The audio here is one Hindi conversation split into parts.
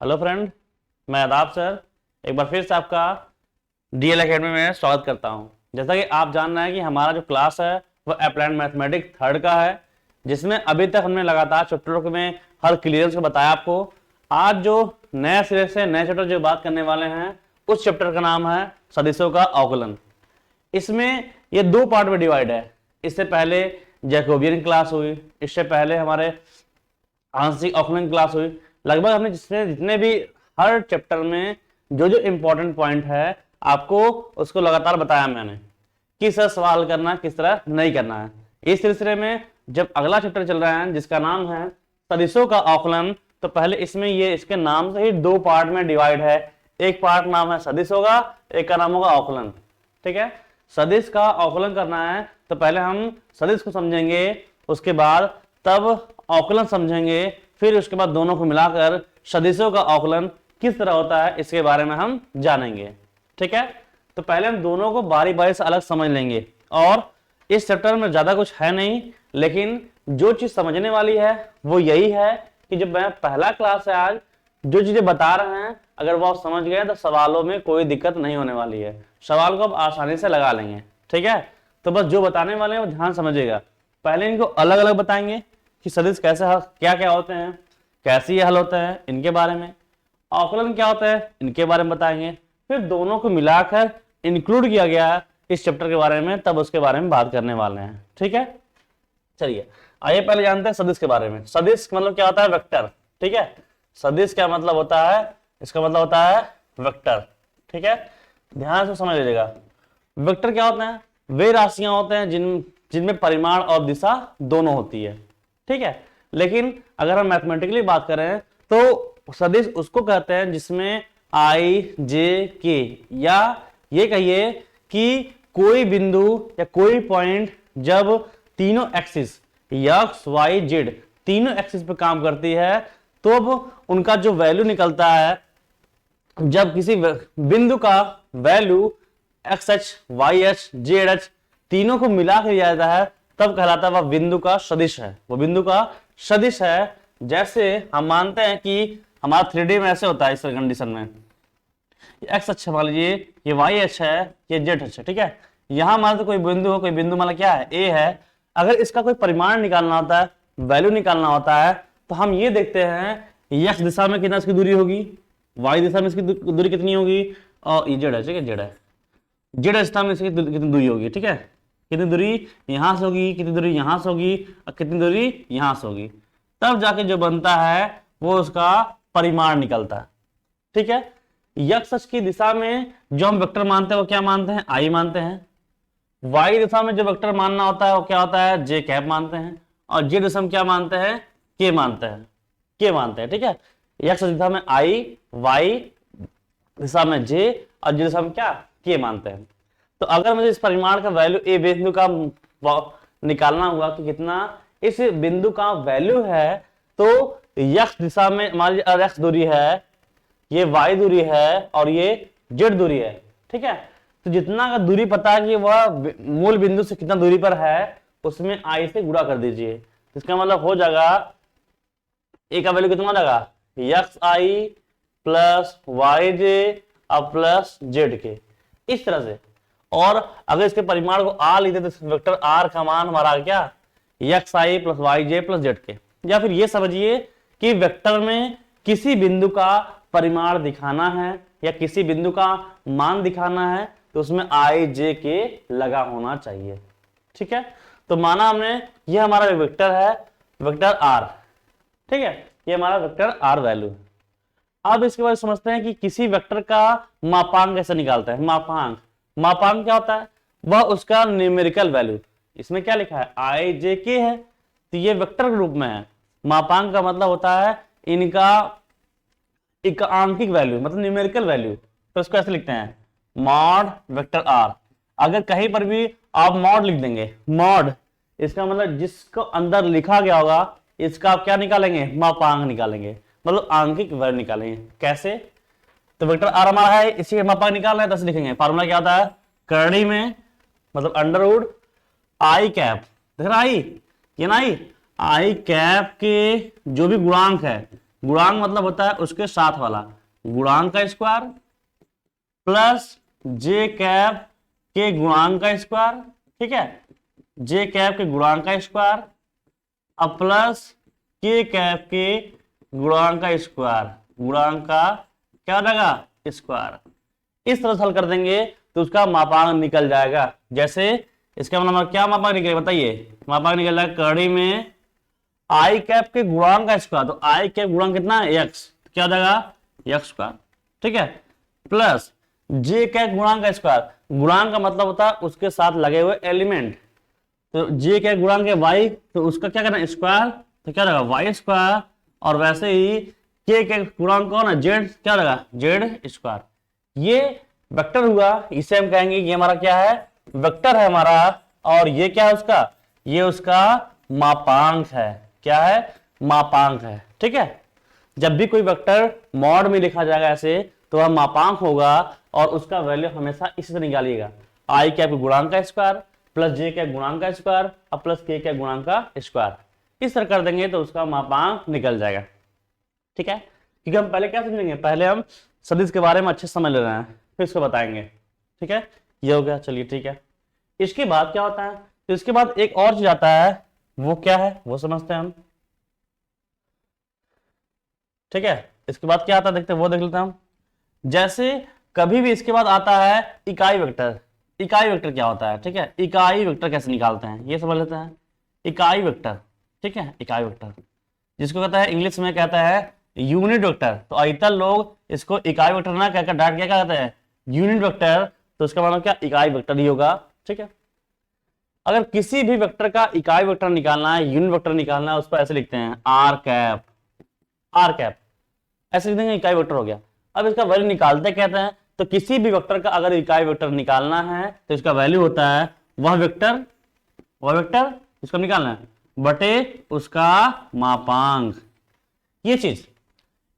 हेलो फ्रेंड, मैं आदाब सर। एक बार फिर से आपका डीएल एकेडमी में स्वागत करता हूं। जैसा कि आप जान रहे हैं कि हमारा जो क्लास है वह अप्लाइड मैथमेटिक्स थर्ड का है, जिसमें अभी तक हमने लगातार चैप्टरों में हर क्लियरेंस को बताया आपको। आज जो नए सिरे से नए चैप्टर जो बात करने वाले हैं उस चैप्टर का नाम है सदिशों का अवकलन। इसमें ये दो पार्ट में डिवाइड है। इससे पहले जैकोबियन क्लास हुई, इससे पहले हमारे आंशिक अवकलन क्लास हुई। लगभग हमने जितने भी हर चैप्टर में जो जो इंपॉर्टेंट पॉइंट है आपको उसको लगातार बताया मैंने कि सर सवाल करना किस तरह नहीं करना है। इस सिलसिले में जब अगला चैप्टर चल रहा है जिसका नाम है सदिशों का अवकलन, तो पहले इसमें ये इसके नाम से ही दो पार्ट में डिवाइड है। एक पार्ट नाम है सदिश होगा, एक का नाम होगा अवकलन। ठीक है, सदिश का अवकलन करना है तो पहले हम सदिश को समझेंगे, उसके बाद तब अवकलन समझेंगे, फिर उसके बाद दोनों को मिलाकर सदिशों का अवकलन किस तरह होता है इसके बारे में हम जानेंगे। ठीक है, तो पहले हम दोनों को बारी बारी से अलग समझ लेंगे। और इस चैप्टर में ज्यादा कुछ है नहीं, लेकिन जो चीज समझने वाली है वो यही है कि जब मैं पहला क्लास है आज जो चीजें बता रहे हैं अगर वो आप समझ गए तो सवालों में कोई दिक्कत नहीं होने वाली है। सवाल को आप आसानी से लगा लेंगे। ठीक है, तो बस जो बताने वाले हैं वो ध्यान समझिएगा। पहले इनको अलग अलग बताएंगे कि सदिश कैसे क्या क्या होते हैं, कैसे ये हल होते हैं, इनके बारे में। अवकलन क्या होता है इनके बारे में बताएंगे। फिर दोनों को मिलाकर इंक्लूड किया गया है इस चैप्टर के बारे में, तब उसके बारे में बात करने वाले हैं। ठीक है, चलिए आइए पहले जानते हैं सदिश के बारे में। सदिश मतलब क्या होता है? वेक्टर। ठीक है, सदिश क्या मतलब होता है? इसका मतलब होता है वेक्टर। ठीक है, ध्यान से समझ लीजिएगा। वेक्टर क्या होते हैं? वे राशियां होते हैं जिनमें परिमाण और दिशा दोनों होती है। ठीक है, लेकिन अगर हम मैथमेटिकली बात करें तो सदिश उसको कहते हैं जिसमें आई जे के, या ये कहिए कि कोई बिंदु या कोई पॉइंट जब तीनों एक्सिस एक्स वाई जेड तीनों एक्सिस पे काम करती है तो अब उनका जो वैल्यू निकलता है, जब किसी बिंदु का value x h y h z h तीनों को मिला कर दिया जाता है तब कहलाता है वह बिंदु का सदिश है। वो बिंदु का सदिश है। जैसे हम मानते हैं कि हमारा 3D में ऐसे होता है, इस कंडीशन में एक्स अक्ष मान लीजिए, ये वाई अक्ष है, ये जेड अक्ष है। ठीक है, यहां मान लो कोई बिंदु हो, कोई बिंदु मतलब क्या है? ए है। अगर इसका कोई परिमाण निकालना होता है, वैल्यू निकालना होता है, तो हम ये देखते हैं एक्स दिशा में कितना इसकी दूरी होगी, वाई दिशा में इसकी दूरी कितनी होगी, और ये जेड है। ठीक है, जेड है, जेड दिशा में इसकी कितनी दूरी होगी। ठीक है, कितनी दूरी यहां से होगी, कितनी दूरी यहां से होगी, और कितनी दूरी यहां से होगी, तब जाके जो बनता है वो उसका परिमाण निकलता है। ठीक है, एक्स अक्ष की दिशा में जो हम वेक्टर मानते हैं वो क्या मानते हैं? आई मानते हैं। वाई दिशा में जो वेक्टर मानना होता है वो क्या होता है? जे कैप मानते हैं। और जे दिशा में क्या मानते हैं? के मानते हैं, के मानते हैं। ठीक है, एक्स दिशा में आई, वाई दिशा में जे, और जे दिशा में क्या? के मानते हैं। तो अगर मुझे इस परिमाण का वैल्यू ए बिंदु का निकालना हुआ कि कितना इस बिंदु का वैल्यू है, तो एक्स दिशा में हमारी एक्स दूरी है, ये वाई दूरी है, और ये जेड दूरी है। ठीक है, तो जितना का दूरी पता है कि वह मूल बिंदु से कितना दूरी पर है, उसमें आई से गुणा कर दीजिए। इसका मतलब हो जाएगा ए का वैल्यू कितना हो जाएगा? एक्स आई प्लस वाई जे और प्लस जेड के, इस तरह से। और अगर इसके परिमाण को आर लिखते तो वेक्टर आर का मान हमारा क्या? एक्स आई प्लस वाई जे प्लस जेड के। या फिर ये समझिए कि वेक्टर में किसी बिंदु का परिमाण दिखाना है या किसी बिंदु का मान दिखाना है तो उसमें आई जे के लगा होना चाहिए। ठीक है, तो माना हमने ये हमारा वेक्टर है, वेक्टर आर। ठीक है, ये हमारा वेक्टर आर वैल्यू है। अब इसके बाद समझते हैं कि किसी वेक्टर का मापांक कैसे निकालते हैं। मापांक, मापांक क्या होता है? वह उसका न्यूमेरिकल वैल्यू। इसमें क्या लिखा है? आई जे के है, तो ये वेक्टर के रूप में है। मापांक का मतलब होता है इनका एक आंकिक वैल्यू, मतलब न्यूमेरिकल वैल्यू। तो इसको ऐसे लिखते हैं मॉड वेक्टर आर। अगर कहीं पर भी आप मॉड लिख देंगे, मॉड, इसका मतलब जिसको अंदर लिखा गया होगा इसका आप क्या निकालेंगे? मापांक निकालेंगे, मतलब आंकिक वैल्यू निकालेंगे। कैसे? तो वेक्टर आर हमारा है, इसी का मापांक निकालना है, तो लिखेंगे फार्मूला क्या होता है? करनी में मतलब अंडरवुड आई कैप, देख रहा आई, ये ना आई कैप के जो भी गुणांक है, गुणांक मतलब होता है उसके साथ वाला, गुणांक का स्क्वायर प्लस जे कैप के गुणांक का स्क्वायर, ठीक है, जे कैप के गुणांक का स्क्वायर अब प्लस के कैप के गुणांक का स्क्वायर, गुणांक का क्या हो जाएगा स्क्वायर। इस तरह से हल कर देंगे तो उसका मापांक निकल जाएगा। जैसे इसका मतलब क्या मापांक निकलेगा बताइए, मापांक निकल जाएगा कड़ी में आई कैप के गुणांक का स्क्वायर, तो आई कैप गुणांक कितना है एक्स, क्या हो जाएगा एक्स स्क्वायर, ठीक है, प्लस जे कैप गुणांक का स्क्वायर, गुणांक का मतलब होता है उसके साथ लगे हुए एलिमेंट, तो जे कैप गुणांक है वाई, तो उसका क्या करना स्क्वायर, तो क्या रहेगा वाई स्क्वायर, और वैसे ही के गुणांक कौन है जेड, क्या रहेगा जेड स्क्वायर। ये वेक्टर हुआ, इसे हम कहेंगे ये हमारा क्या है वेक्टर है हमारा, और ये क्या है उसका, ये उसका मापांक है, क्या है मापांक है, ठीक है। जब भी कोई वेक्टर मॉड में लिखा जाएगा ऐसे तो वह मापांक होगा, और उसका वैल्यू हमेशा इसी से निकालिएगा, आई कैप गुणांक का स्क्वायर प्लस जे कैप गुणांक का स्क्वायर और प्लस के कैप गुणांक का स्क्वायर, इस तरह कर देंगे तो उसका मापांक निकल जाएगा, ठीक है। क्योंकि हम पहले क्या समझेंगे, पहले हम सदिश के बारे में अच्छे समझ ले रहे हैं फिर इसको बताएंगे, ठीक है। ये हो गया, चलिए ठीक है। इसके बाद क्या होता है, तो इसके बाद एक और चीज आता है, वो क्या है वो समझते हैं हम, ठीक है। इसके बाद क्या आता है देखते हैं, वो देख लेते हैं हम। जैसे कभी भी इसके बाद आता है इकाई वेक्टर, इकाई वेक्टर क्या होता है, ठीक है, इकाई वेक्टर कैसे निकालते हैं ये समझ लेते हैं। इकाई वेक्टर, ठीक है, इकाई वेक्टर जिसको कहता है इंग्लिश में कहता है यूनिट वेक्टर, तो अधिकतर लोग इसको इकाई वेक्टर ना कहकर डायरेक्ट क्या कहते हैं यूनिट वेक्टर, तो इसका मतलब क्या इकाई वेक्टर ही होगा, ठीक है। अगर किसी भी वेक्टर का इकाई वेक्टर निकालना है, यूनिट वेक्टर निकालना है, उस पर ऐसे लिखते हैं आर कैप, आर कैप ऐसे लिख देंगे इकाई वेक्टर हो गया। अब इसका वैल्यू निकालते कहते हैं, तो किसी भी वेक्टर का अगर इकाई वेक्टर निकालना है तो इसका वैल्यू होता है वह वेक्टर इसको निकालना है बटे उसका मापांक। ये चीज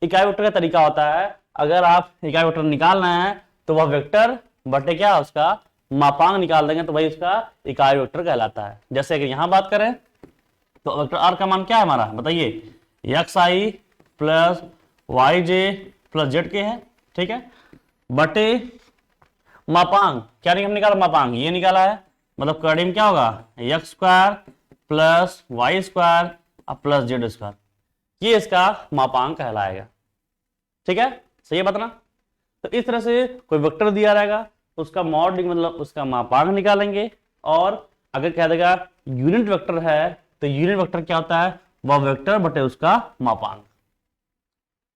इकाई वेक्टर का तरीका होता है, अगर आप इकाई वेक्टर निकालना है तो वह वेक्टर बटे क्या उसका मापांक निकाल देंगे, तो भाई उसका इकाई वेक्टर कहलाता है। जैसे कि यहां बात करें तो वेक्टर आर का मान क्या है हमारा बताइए, एक्स आई प्लस वाई जे प्लस जेड के है, ठीक है, बटे मापांक क्या हम निकाला, मापांक ये निकाला है, मतलब कड़ी में क्या होगा x square plus y square और प्लस जेड स्क्वायर, ये इसका मापांक कहलाएगा, ठीक है, सही है बताना। तो इस तरह से कोई वेक्टर दिया रहेगा उसका मॉड मतलब उसका मापांक निकालेंगे, और अगर कह देगा यूनिट वेक्टर है तो यूनिट वेक्टर क्या होता है वह वेक्टर बटे उसका मापांक,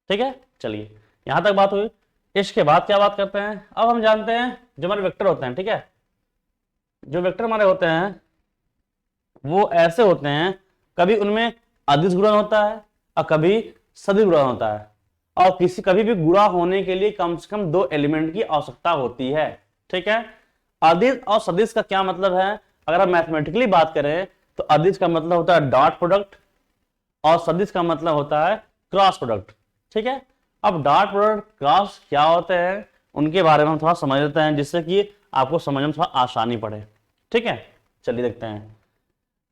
ठीक है। चलिए यहां तक बात हुई। इसके बाद क्या बात करते हैं, अब हम जानते हैं जो हमारे वेक्टर होते हैं, ठीक है, जो वेक्टर हमारे होते हैं वो ऐसे होते हैं, कभी उनमें अदिश गुणन होता है और कभी सदिश गुणन होता है, और कभी भी गुणा होने के लिए कम से कम 2 एलिमेंट की आवश्यकता होती है, ठीक है। अदिश और सदिश का क्या मतलब है, अगर हम मैथमेटिकली बात करें तो अदिश का मतलब होता है डॉट प्रोडक्ट और सदिश का मतलब होता है क्रॉस प्रोडक्ट, ठीक है। अब डॉट प्रोडक्ट क्रॉस क्या होते हैं उनके बारे में हम थोड़ा समझ लेते हैं, जिससे कि आपको समझने में थोड़ा आसानी पड़े, ठीक है। चलिए देखते हैं।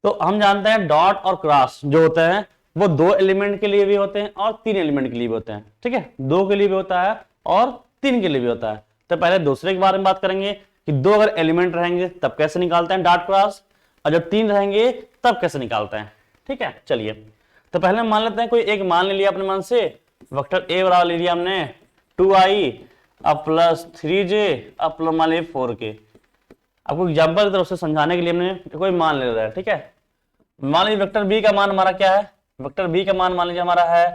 तो हम जानते हैं डॉट और क्रॉस जो होते हैं वो 2 एलिमेंट के लिए भी होते हैं और 3 एलिमेंट के लिए भी होते हैं, ठीक है, 2 के लिए भी होता है और 3 के लिए भी होता है। तो पहले दूसरे के बारे में बात करेंगे कि 2 अगर एलिमेंट रहेंगे तब कैसे निकालते हैं डॉट क्रॉस, और जब 3 रहेंगे तब कैसे निकालते हैं, ठीक है। चलिए तो पहले मान लेते हैं, कोई एक मान ले लिया अपने मन से, वेक्टर ए बराबर ले लिया हमने 2i अब प्लस 3j अब प्लस मान लिया 4k। आपको एग्जाम्पल की तरफ से समझाने के लिए हमने कोई मान ले रहा है, ठीक है। मान लीजिए वेक्टर बी का मान हमारा क्या है, वेक्टर बी का मान मान लीजिए हमारा है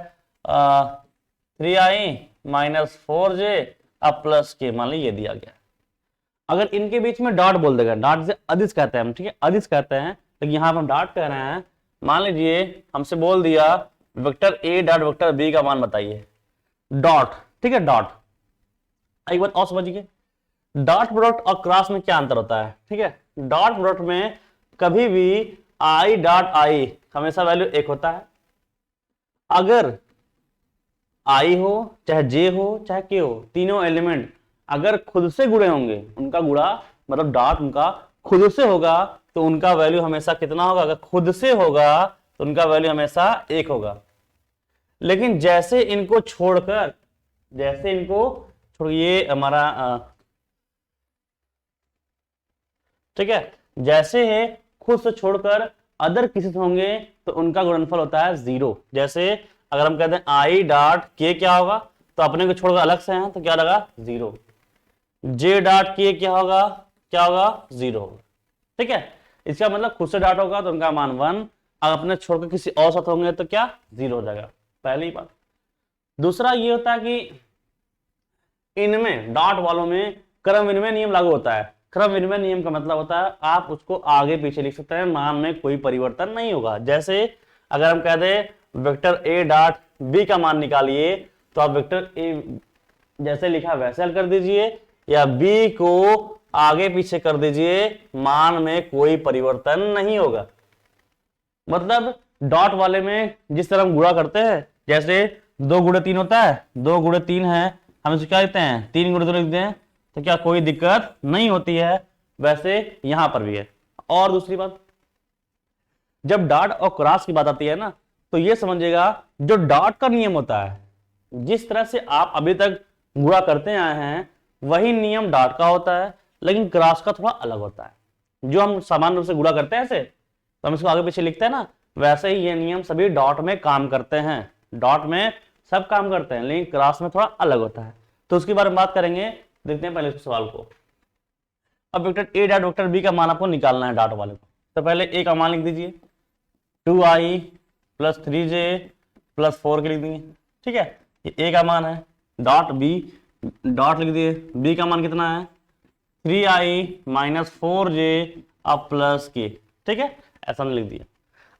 3i माइनस 4j अब प्लस के, मान लीजिए ये दिया गया। अगर इनके बीच में डॉट बोल देगा, डॉट से अदिश कहते हैं हम, ठीक है, अदिश कहते हैं, लेकिन यहाँ पर हम डॉट कह रहे हैं। मान लीजिए हमसे बोल दिया वेक्टर ए डॉट वेक्टर बी का मान बताइए, डॉट, ठीक है, डॉट। एक बात और समझिए, डॉट प्रोडक्ट और क्रॉस में क्या अंतर होता है, ठीक है। डॉट प्रोडक्ट में कभी भी आई डॉट आई हमेशा वैल्यू 1 होता है, अगर आई हो चाहे जे हो चाहे के हो, तीनों एलिमेंट अगर खुद से गुणे होंगे, उनका गुणा मतलब डॉट उनका खुद से होगा तो उनका वैल्यू हमेशा कितना होगा, अगर खुद से होगा तो उनका वैल्यू हमेशा 1 होगा। लेकिन जैसे इनको छोड़कर, ये हमारा ठीक है, जैसे है खुद से छोड़कर अदर किसी से होंगे तो उनका गुणनफल होता है 0। जैसे अगर हम कहते हैं आई डॉट के क्या होगा, तो अपने को छोड़कर अलग से हैं तो क्या लगा 0। जे डॉट के क्या होगा 0 होगा। ठीक है, इसका मतलब खुद से डॉट होगा तो उनका मान 1, अगर अपने छोड़कर किसी और साथ होंगे तो क्या 0 हो जाएगा, पहली बात। दूसरा ये होता है कि इनमें डॉट वालों में क्रम विनिमय नियम लागू होता है। क्रम विनिमय नियम का मतलब होता है आप उसको आगे पीछे लिख सकते हैं, मान में कोई परिवर्तन नहीं होगा। जैसे अगर हम कह दें वेक्टर ए डॉट बी का मान निकालिए, तो आप वेक्टर ए जैसे लिखा वैसे हल कर दीजिए, या बी को आगे पीछे कर दीजिए, मान में कोई परिवर्तन नहीं होगा। मतलब डॉट वाले में जिस तरह हम गुणा करते हैं, जैसे 2 गुणे 3 होता है, 2 गुणे 3 है, हम इसे क्या लिखते हैं 3 गुणे 2 लिखते हैं, तो क्या कोई दिक्कत नहीं होती है। वैसे यहां पर भी है। और दूसरी बात, जब डॉट और क्रॉस की बात आती है ना, तो ये समझिएगा जो डॉट का नियम होता है, जिस तरह से आप अभी तक गुणा करते आए हैं वही नियम डॉट का होता है, लेकिन क्रॉस का थोड़ा अलग होता है। जो हम सामान्य रूप से गुणा करते हैं ऐसे, तो हम इसको आगे पीछे लिखते हैं ना, वैसे ही ये नियम सभी डॉट में काम करते हैं। डॉट में सब काम करते हैं, लेकिन क्रॉस में थोड़ा अलग होता है। तो उसके बारे में बात करेंगे, देखते हैं पहले इस सवाल को। अब वेक्टर ए डॉट वेक्टर बी का मान आपको निकालना है डॉट वाले को। तो पहले ए का मान लिख दीजिए 2i प्लस 3j प्लस 4 के लिख देंगे। ठीक है, ये ए का मान है। डॉट बी, डॉट लिख दिए, बी का मान कितना है 3i माइनस 4j अब प्लस के। ठीक है, ऐसा लिख दिया।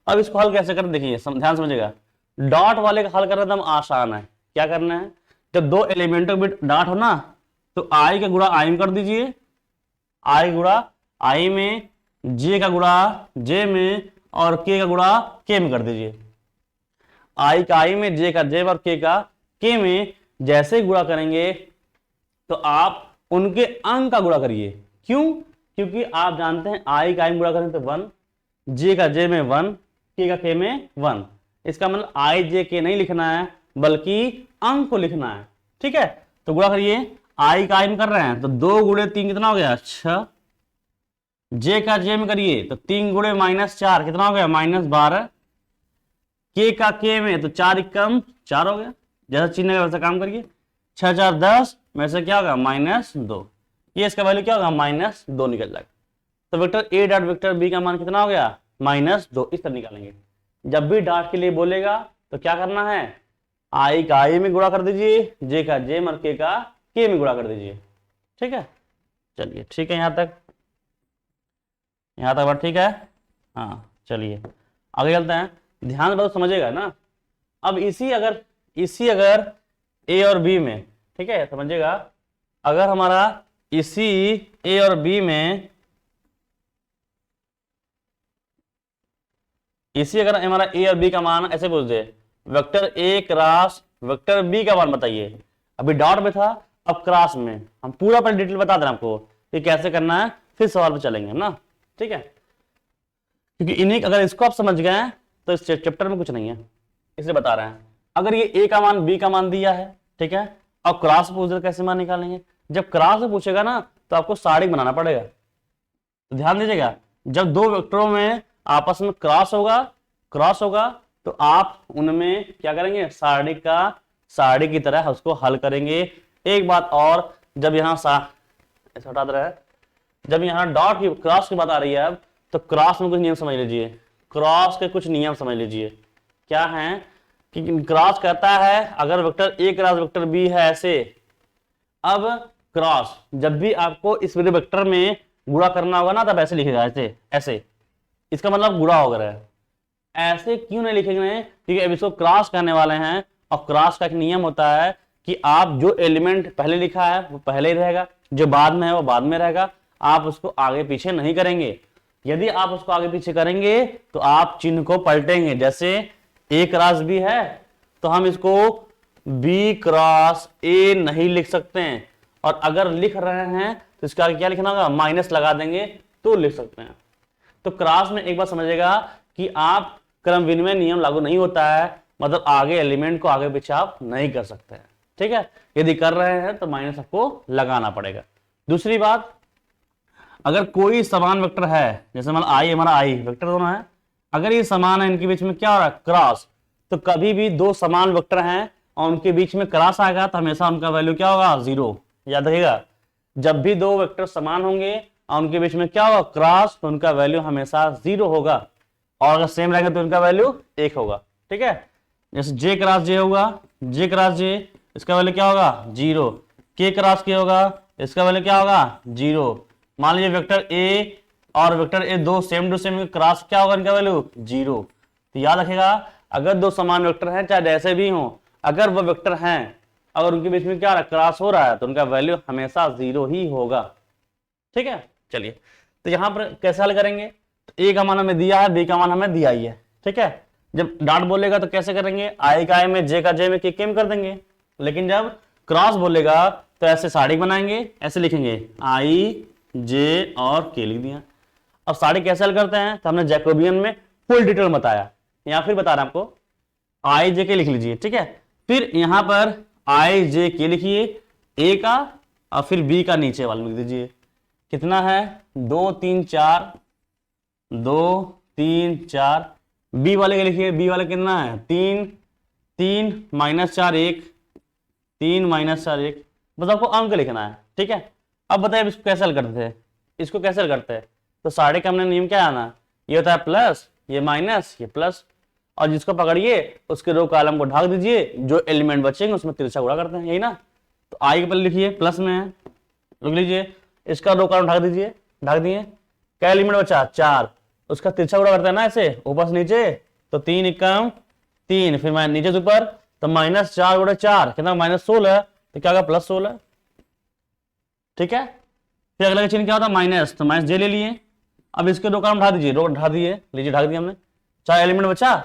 अब इसको हल कैसे करें, देखिए ध्यान समझिएगा। डॉट वाले का हल करना एकदम आसान है। क्या करना है, जब दो एलिमेंटों में डॉट हो ना, तो आई का गुणा आई में कर दीजिए, आई गुणा आई में, जे का गुणा जे में, और के का गुणा के में कर दीजिए। आई का आई में, जे का जे और के का के में। जैसे गुणा करेंगे तो आप उनके अंक का गुणा करिए। क्यों? क्योंकि आप जानते हैं आई का आई में गुणा करें तो 1, जे का जे में 1, के का के में 1। इसका मतलब आई जे के नहीं लिखना है, बल्कि अंक को लिखना है। ठीक है, तो गुणा करिए, आई का आई में कर रहे हैं तो 2 गुणे 3 कितना हो गया 6, जे का जे में करिए तो 3 गुणे -4 कितना हो गया -12, के का के में तो 4 एकम 4 हो गया। जैसा चिन्ह है वैसा काम करिए, 6 4 10 में से क्या होगा -2, ये इसका वैल्यू क्या होगा -2 निकल जाएगा। तो वेक्टर ए डॉट वेक्टर बी का मान कितना हो गया -2, इस तरह निकालेंगे। जब भी डॉट के लिए बोलेगा तो क्या करना है, आई का आई में गुणा कर दीजिए, जे का जे और के का के में गुणा कर दीजिए। ठीक है, चलिए ठीक है, यहां तक बात ठीक है। हाँ चलिए आगे चलते हैं, ध्यान से बात समझिएगा ना। अब इसी अगर ए और बी में, ठीक है समझिएगा, अगर हमारा इसी ए और बी में, अगर हमारा ए और बी का मान ऐसे पूछ दे, वेक्टर ए क्रॉस वेक्टर बी का मान बताइए। अभी डॉट में था, अब क्रॉस में। हम पूरा पर डिटेल बता दें आपको कि कैसे करना है, फिर सवाल पे चलेंगे ना। ठीक है, क्योंकि इन्हीं अगर इसको आप समझ गए तो इस चैप्टर में कुछ नहीं है, इसलिए बता रहे हैं। अगर ये ए का मान बी का मान दिया है, ठीक है, अब क्रॉस पूछ दे कैसे मान निकालेंगे। जब क्रॉस में पूछेगा ना तो आपको साड़ी बनाना पड़ेगा। तो ध्यान दीजिएगा, जब दो वेक्टरों में आपस में क्रॉस होगा तो आप उनमें क्या करेंगे, साड़ी की तरह उसको हल करेंगे। एक बात और, जब यहाँ ऐसा हटा दे रहा है, जब यहाँ डॉट की क्रॉस की बात आ रही है अब, तो क्रॉस में कुछ नियम समझ लीजिए। क्रॉस के कुछ नियम समझ लीजिए क्या है कि क्रॉस कहता है अगर वेक्टर ए क्रॉस वेक्टर बी है ऐसे। अब क्रॉस जब भी आपको इस वेक्टर में गुणा करना होगा ना, तब ऐसे लिखेगा, ऐसे इसका मतलब गुणा हो रहा है। ऐसे क्यों नहीं लिखेंगे, क्योंकि अब इसको क्रॉस करने वाले हैं, और क्रॉस का एक नियम होता है कि आप जो एलिमेंट पहले लिखा है वो पहले ही रहेगा, जो बाद में है वो बाद में रहेगा। आप उसको आगे पीछे नहीं करेंगे। यदि आप उसको आगे पीछे करेंगे तो आप चिन्ह को पलटेंगे। जैसे ए क्रॉस बी है तो हम इसको बी क्रॉस ए नहीं लिख सकते हैं, और अगर लिख रहे हैं तो इसका क्या लिखना होगा, माइनस लगा देंगे तो लिख सकते हैं। तो क्रॉस में एक बात समझिएगा कि आप क्रम विनिमय नियम लागू नहीं होता है, मतलब आगे एलिमेंट को आगे पीछे आप नहीं कर सकते हैं, ठीक है। यदि कर रहे हैं तो माइनस आपको लगाना पड़ेगा। दूसरी बात, अगर कोई समान वेक्टर है, जैसे मान आई हमारा आई वेक्टर दोनों है, अगर ये समान है, इनके बीच में क्या हो रहा है क्रॉस, तो कभी भी दो समान वेक्टर हैं और उनके बीच में क्रॉस आएगा तो हमेशा उनका वैल्यू क्या होगा 0। याद रखिएगा, जब भी दो वेक्टर समान होंगे और उनके बीच में क्या होगा क्रॉस, तो उनका वैल्यू हमेशा 0 होगा, और अगर सेम रहेगा तो उनका वैल्यू 1 होगा, ठीक है। जैसे जे क्रॉस जे होगा, जे क्रॉस जे, इसका वैल्यू क्या होगा 0, के क्रॉस के होगा, इसका वैल्यू क्या होगा 0। मान लीजिए वेक्टर ए और वेक्टर ए दो सेम टू सेम क्रॉस, क्या होगा इनका वैल्यू 0। तो याद रखिएगा, अगर दो समान वेक्टर हैं चाहे जैसे भी हो, अगर वो वेक्टर हैं अगर उनके बीच में क्या क्रॉस हो रहा है तो उनका वैल्यू हमेशा 0 ही होगा, ठीक है। चलिए, तो यहां पर कैसे हल करेंगे, तो ए का मान हमें दिया है, बी का मान हमें दिया ही है, ठीक है। जब डॉट बोलेगा तो कैसे करेंगे, आई का आई में, जे का जे में, के में कर देंगे। लेकिन जब क्रॉस बोलेगा तो ऐसे साड़ी बनाएंगे, ऐसे लिखेंगे आई जे और के लिख दिया। अब साड़ी कैसे हल करते हैं, तो हमने जैकोबियन में फुल डिटेल बताया, या फिर बता रहा आपको, आई जे के लिख लीजिए, ठीक है। फिर यहां पर आई जे के लिखिए ए का, और फिर बी का नीचे वाला लिख दीजिए। कितना है 2 3 4, 2 3 4। बी वाले के लिखिए, बी वाले कितना है 3 3 -4 1, 3 -4 1, बस आपको अंक लिखना है, ठीक है। अब बताइए इसको कैसे हल करते थे, इसको कैसे हल करते हैं, तो साढ़े का हमने नियम क्या आना, ये होता है प्लस, ये माइनस, ये प्लस, और जिसको पकड़िए उसके रो कॉलम को ढाक दीजिए, जो एलिमेंट बचेंगे उसमें तिरछा गुणा करते हैं, यही ना। तो आई के पहले लिखिए प्लस में है, लिख लीजिए, इसका रो कॉलम ढाक दीजिए, ढाक दिए। क्या एलिमेंट बचा 4, उसका तिरछा गुणा करते हैं ना ऐसे ऊपर से नीचे, तो 3 एकम 3, फिर नीचे से ऊपर, तो -4 गुणा 4 कितना -16, तो क्या होगा +16, ठीक है। फिर अगला चिन्ह क्या होता है माइनस, तो माइनस जे ले लिए। अब इसके दो कॉलम ढा दीजिए, रो ढा दिए, लीजिए ढाक दिया हमने। 4 एलिमेंट बचा,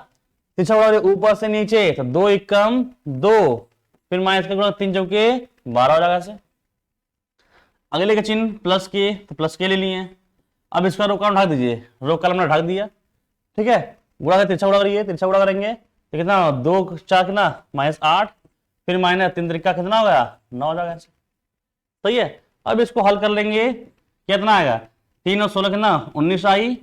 तिरछा गुणा ऊपर से नीचे, तो 2 एकम 2, फिर माइनस का गुणा 3 चौके 12 हो जाएगा ऐसे। अगले का चिन्ह प्लस के, तो प्लस के ले लिए। अब इसका रो कॉलम ढाक दीजिए, रो कॉलम ढाक दिया, ठीक है। गुणा से तिरछा गुणा करिए, तिरछा गुणा करेंगे तो कितना 2 4 कितना -8, फिर माइनस 3 त्रिका कितना हो गया 9 हो जाएगा ऐसे, सही है। अब इसको हल कर लेंगे, कितना आएगा 3 और 16 कितना 19 आई,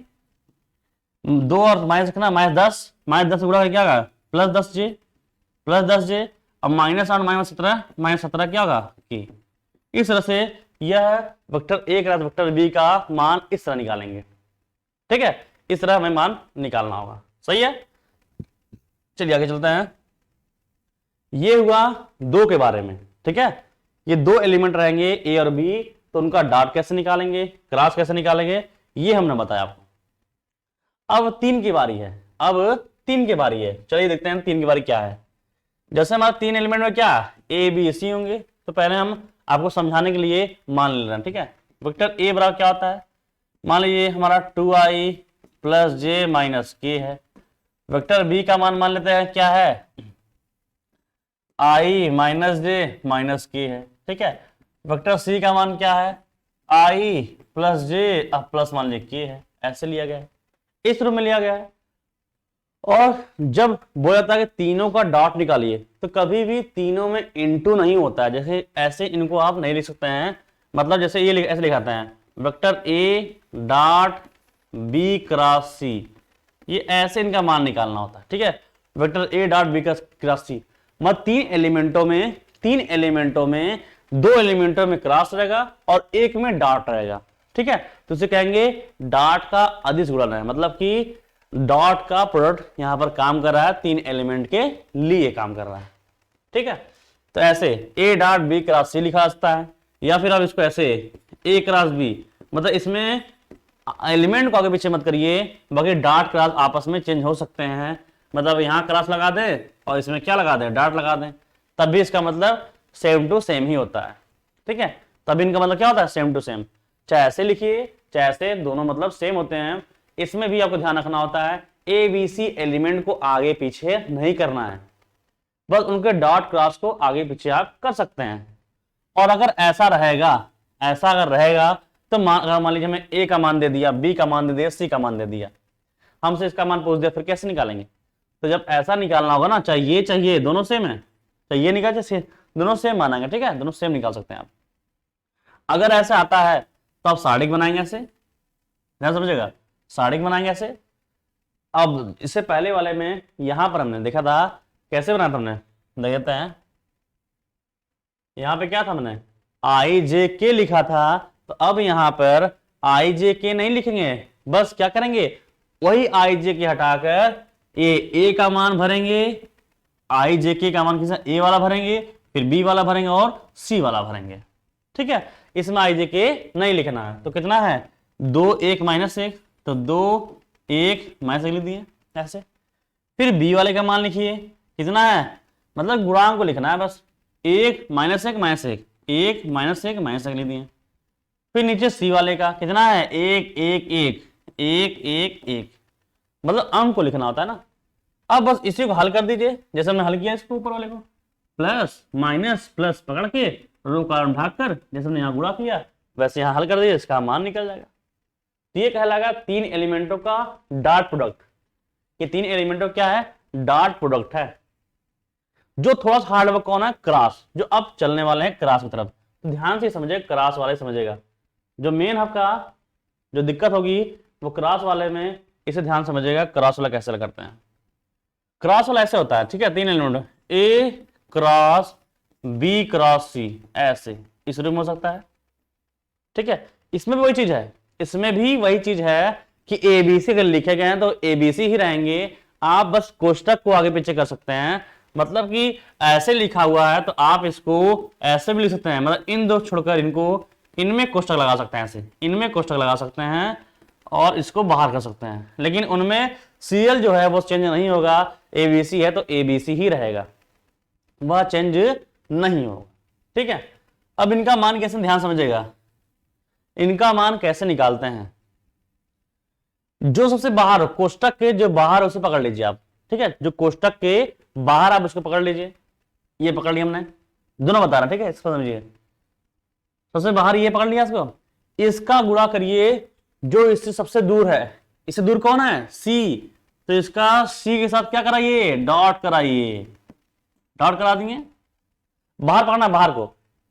2 और माइनस कितना -10, -10 गुणा करके क्या होगा +10 जे, +10 जे। अब -8 -17 क्या होगा कि, इस तरह से यह वेक्टर ए के साथ वेक्टर बी का मान इस तरह निकालेंगे, ठीक है। इस तरह हमें मान निकालना होगा, सही है। चलिए आगे चलते हैं। ये हुआ 2 के बारे में, ठीक है। ये 2 एलिमेंट रहेंगे ए और बी, तो उनका डॉट कैसे निकालेंगे, क्रॉस कैसे निकालेंगे, ये हमने बताया आपको। अब 3 की बारी है, अब 3 की बारी है। चलिए देखते हैं 3 की बारी क्या है। जैसे हमारा 3 एलिमेंट में क्या ए बी सी होंगे, तो पहले हम आपको समझाने के लिए मान ले रहे हैं, ठीक है। वेक्टर ए बराबर क्या होता है, मान लीजिए हमारा 2i + j - k है। वेक्टर बी का मान लेते हैं क्या है i - j - k है, ठीक है। वेक्टर सी का मान क्या है i + j अब प्लस मान लीजिए k है, ऐसे लिया गया है, इस रूप में लिया गया है। और जब बोला जाता है कि तीनों का डॉट निकालिए, तो कभी भी तीनों में इनटू नहीं होता है, जैसे ऐसे इनको आप नहीं लिख सकते हैं। मतलब जैसे ये ऐसे लिखाते हैं वेक्टर ए डॉट बी क्रॉस सी, ये ऐसे इनका मान निकालना होता है, ठीक है। वेक्टर ए डॉट बी क्रॉस सी, मतलब 3 एलिमेंटों में 2 एलिमेंटों में क्रॉस रहेगा और एक में डॉट रहेगा, ठीक है। तो उसे कहेंगे डॉट का अदिश गुणन है, मतलब कि डॉट का प्रोडक्ट यहां पर काम कर रहा है, 3 एलिमेंट के लिए काम कर रहा है, ठीक है। तो ऐसे ए डॉट बी क्रॉस सी लिखा जाता है, या फिर आप इसको ऐसे ए क्रॉस बी, मतलब इसमें एलिमेंट को आगे पीछे मत करिए, बाकी डॉट क्रॉस आपस में चेंज हो सकते हैं। मतलब यहां क्रॉस लगा दें और इसमें क्या लगा दें डॉट लगा दें, तब भी इसका मतलब सेम टू सेम ही होता है, ठीक है। तब इनका मतलब क्या होता है सेम टू सेम, चाहे ऐसे लिखिए चाहे ऐसे, दोनों मतलब सेम होते हैं। इसमें भी आपको ध्यान रखना होता है ए बी सी एलिमेंट को आगे पीछे नहीं करना है, बस उनके डॉट क्रॉस को आगे पीछे आप कर सकते हैं। और अगर ऐसा अगर रहेगा तो मान लीजिए हमें ए का मान दे दिया, बी का मान दे दिया, सी का मान दे दिया, हमसे इसका मान पूछ दिया, फिर कैसे निकालेंगे। तो जब ऐसा निकालना होगा ना, चाहिए दोनों सेम है, चाहिए निकाल चाहिए दोनों सेम मानेंगे, ठीक है, दोनों सेम निकाल सकते हैं आप। अगर ऐसा आता है तो आप साड़िक बनाएंगे ऐसे, ध्यान समझिएगा, साड़िक बनाएंगे ऐसे। अब इससे पहले वाले में यहां पर हमने देखा था कैसे बनाया था, हमने देखते हैं यहां पे क्या था, हमने आई जे के लिखा था, तो अब यहां पर आई जे के नहीं लिखेंगे, बस क्या करेंगे, वही आई जे के हटाकर ए का मान भरेंगे, आई जे के का मान किस ए वाला भरेंगे, फिर बी वाला भरेंगे और सी वाला भरेंगे, ठीक है। इसमें आई जे के नहीं लिखना है, तो कितना है 2 1 -1, तो 2 1 -1 लिख दिए ऐसे। फिर बी वाले का मान लिखिए कितना है, मतलब गुणांक को लिखना है बस, 1 -1 -1 1 -1 -1 लिख दिए। फिर नीचे सी वाले का कितना है 1 1 1 1 1 1, मतलब अंक को लिखना होता है ना। अब बस इसी को हल कर दीजिए, जैसे हमने हल किया इसको ऊपर वाले को, प्लस माइनस प्लस पकड़ के रो कारण भाग कर, जैसे हमने यहाँ गुणा किया वैसे यहाँ हल कर दिए, इसका मान निकल जाएगा। तो ये कहलाएगा 3 एलिमेंटों का डॉट प्रोडक्ट। ये 3 एलिमेंटों क्या है, डॉट प्रोडक्ट है। जो थोड़ा सा हार्ड वर्क कौन है, क्रॉस, जो अब चलने वाले हैं क्रॉस की तरफ, तो ध्यान से समझिएगा, क्रॉस वाले समझिएगा। जो मेन आपका जो दिक्कत होगी वो क्रॉस वाले में, इसे ध्यान समझिएगा, क्रॉस वाला कैसे करते हैं। क्रॉस वाला ऐसे होता है, ठीक है, 3 एलिमेंट, ए क्रॉस बी क्रॉस सी, ऐसे इस रूप में हो सकता है, ठीक है। इसमें भी वही चीज है, इसमें भी वही चीज है कि एबीसी अगर लिखे गए हैं तो एबीसी ही रहेंगे, आप बस कोष्टक को आगे पीछे कर सकते हैं। मतलब कि ऐसे लिखा हुआ है तो आप इसको ऐसे भी लिख सकते हैं, मतलब इन दो छोड़कर इनको, इनमें कोष्टक लगा सकते हैं, ऐसे इनमें कोष्टक लगा सकते हैं और इसको बाहर कर सकते हैं, लेकिन उनमें सीरियल जो है वो चेंज नहीं होगा। एबीसी है तो एबीसी ही रहेगा, वह चेंज नहीं होगा, ठीक है। अब इनका मान कैसे, ध्यान समझिएगा, इनका मान कैसे निकालते हैं। जो सबसे बाहर हो, कोष्टक के जो बाहर उसे पकड़ लीजिए आप, ठीक है, जो कोष्टक के बाहर आप उसको पकड़ लीजिए, ये पकड़ लिया हमने, दोनों बता रहा, ठीक है, इसको समझिए, सबसे बाहर ये पकड़ लिया इसको, इसका गुणा करिए जो इससे सबसे दूर है, इससे दूर कौन है, सी, तो इसका सी के साथ क्या कराइए, डॉट कराइए, डॉट करा दिए, बाहर पकड़ना बाहर को,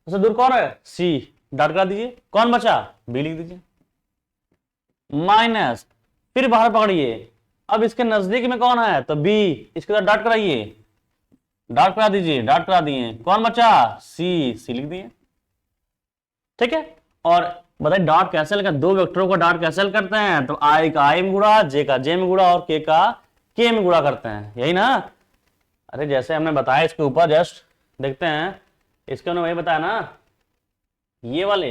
सबसे दूर कौन है, सी, डॉट करा दीजिए, कौन बचा, बी लिख दीजिए, माइनस, फिर बाहर पकड़िए, अब इसके नजदीक में कौन है, तो बी, इसके साथ डॉट कराइए, डॉट करा दीजिए, डॉट करा दिए, कौन बचा, सी, सी लिख दिए, ठीक है। और बताइए डॉट कैंसिल कर, दो वेक्टरों का डॉट कैंसिल करते हैं तो आई का आई में गुणा, जे का जे में गुणा और के का के में गुणा करते हैं, यही ना। अरे जैसे हमने बताया इसके ऊपर, जस्ट देखते हैं, इसके हमने वही बताया ना, ये वाले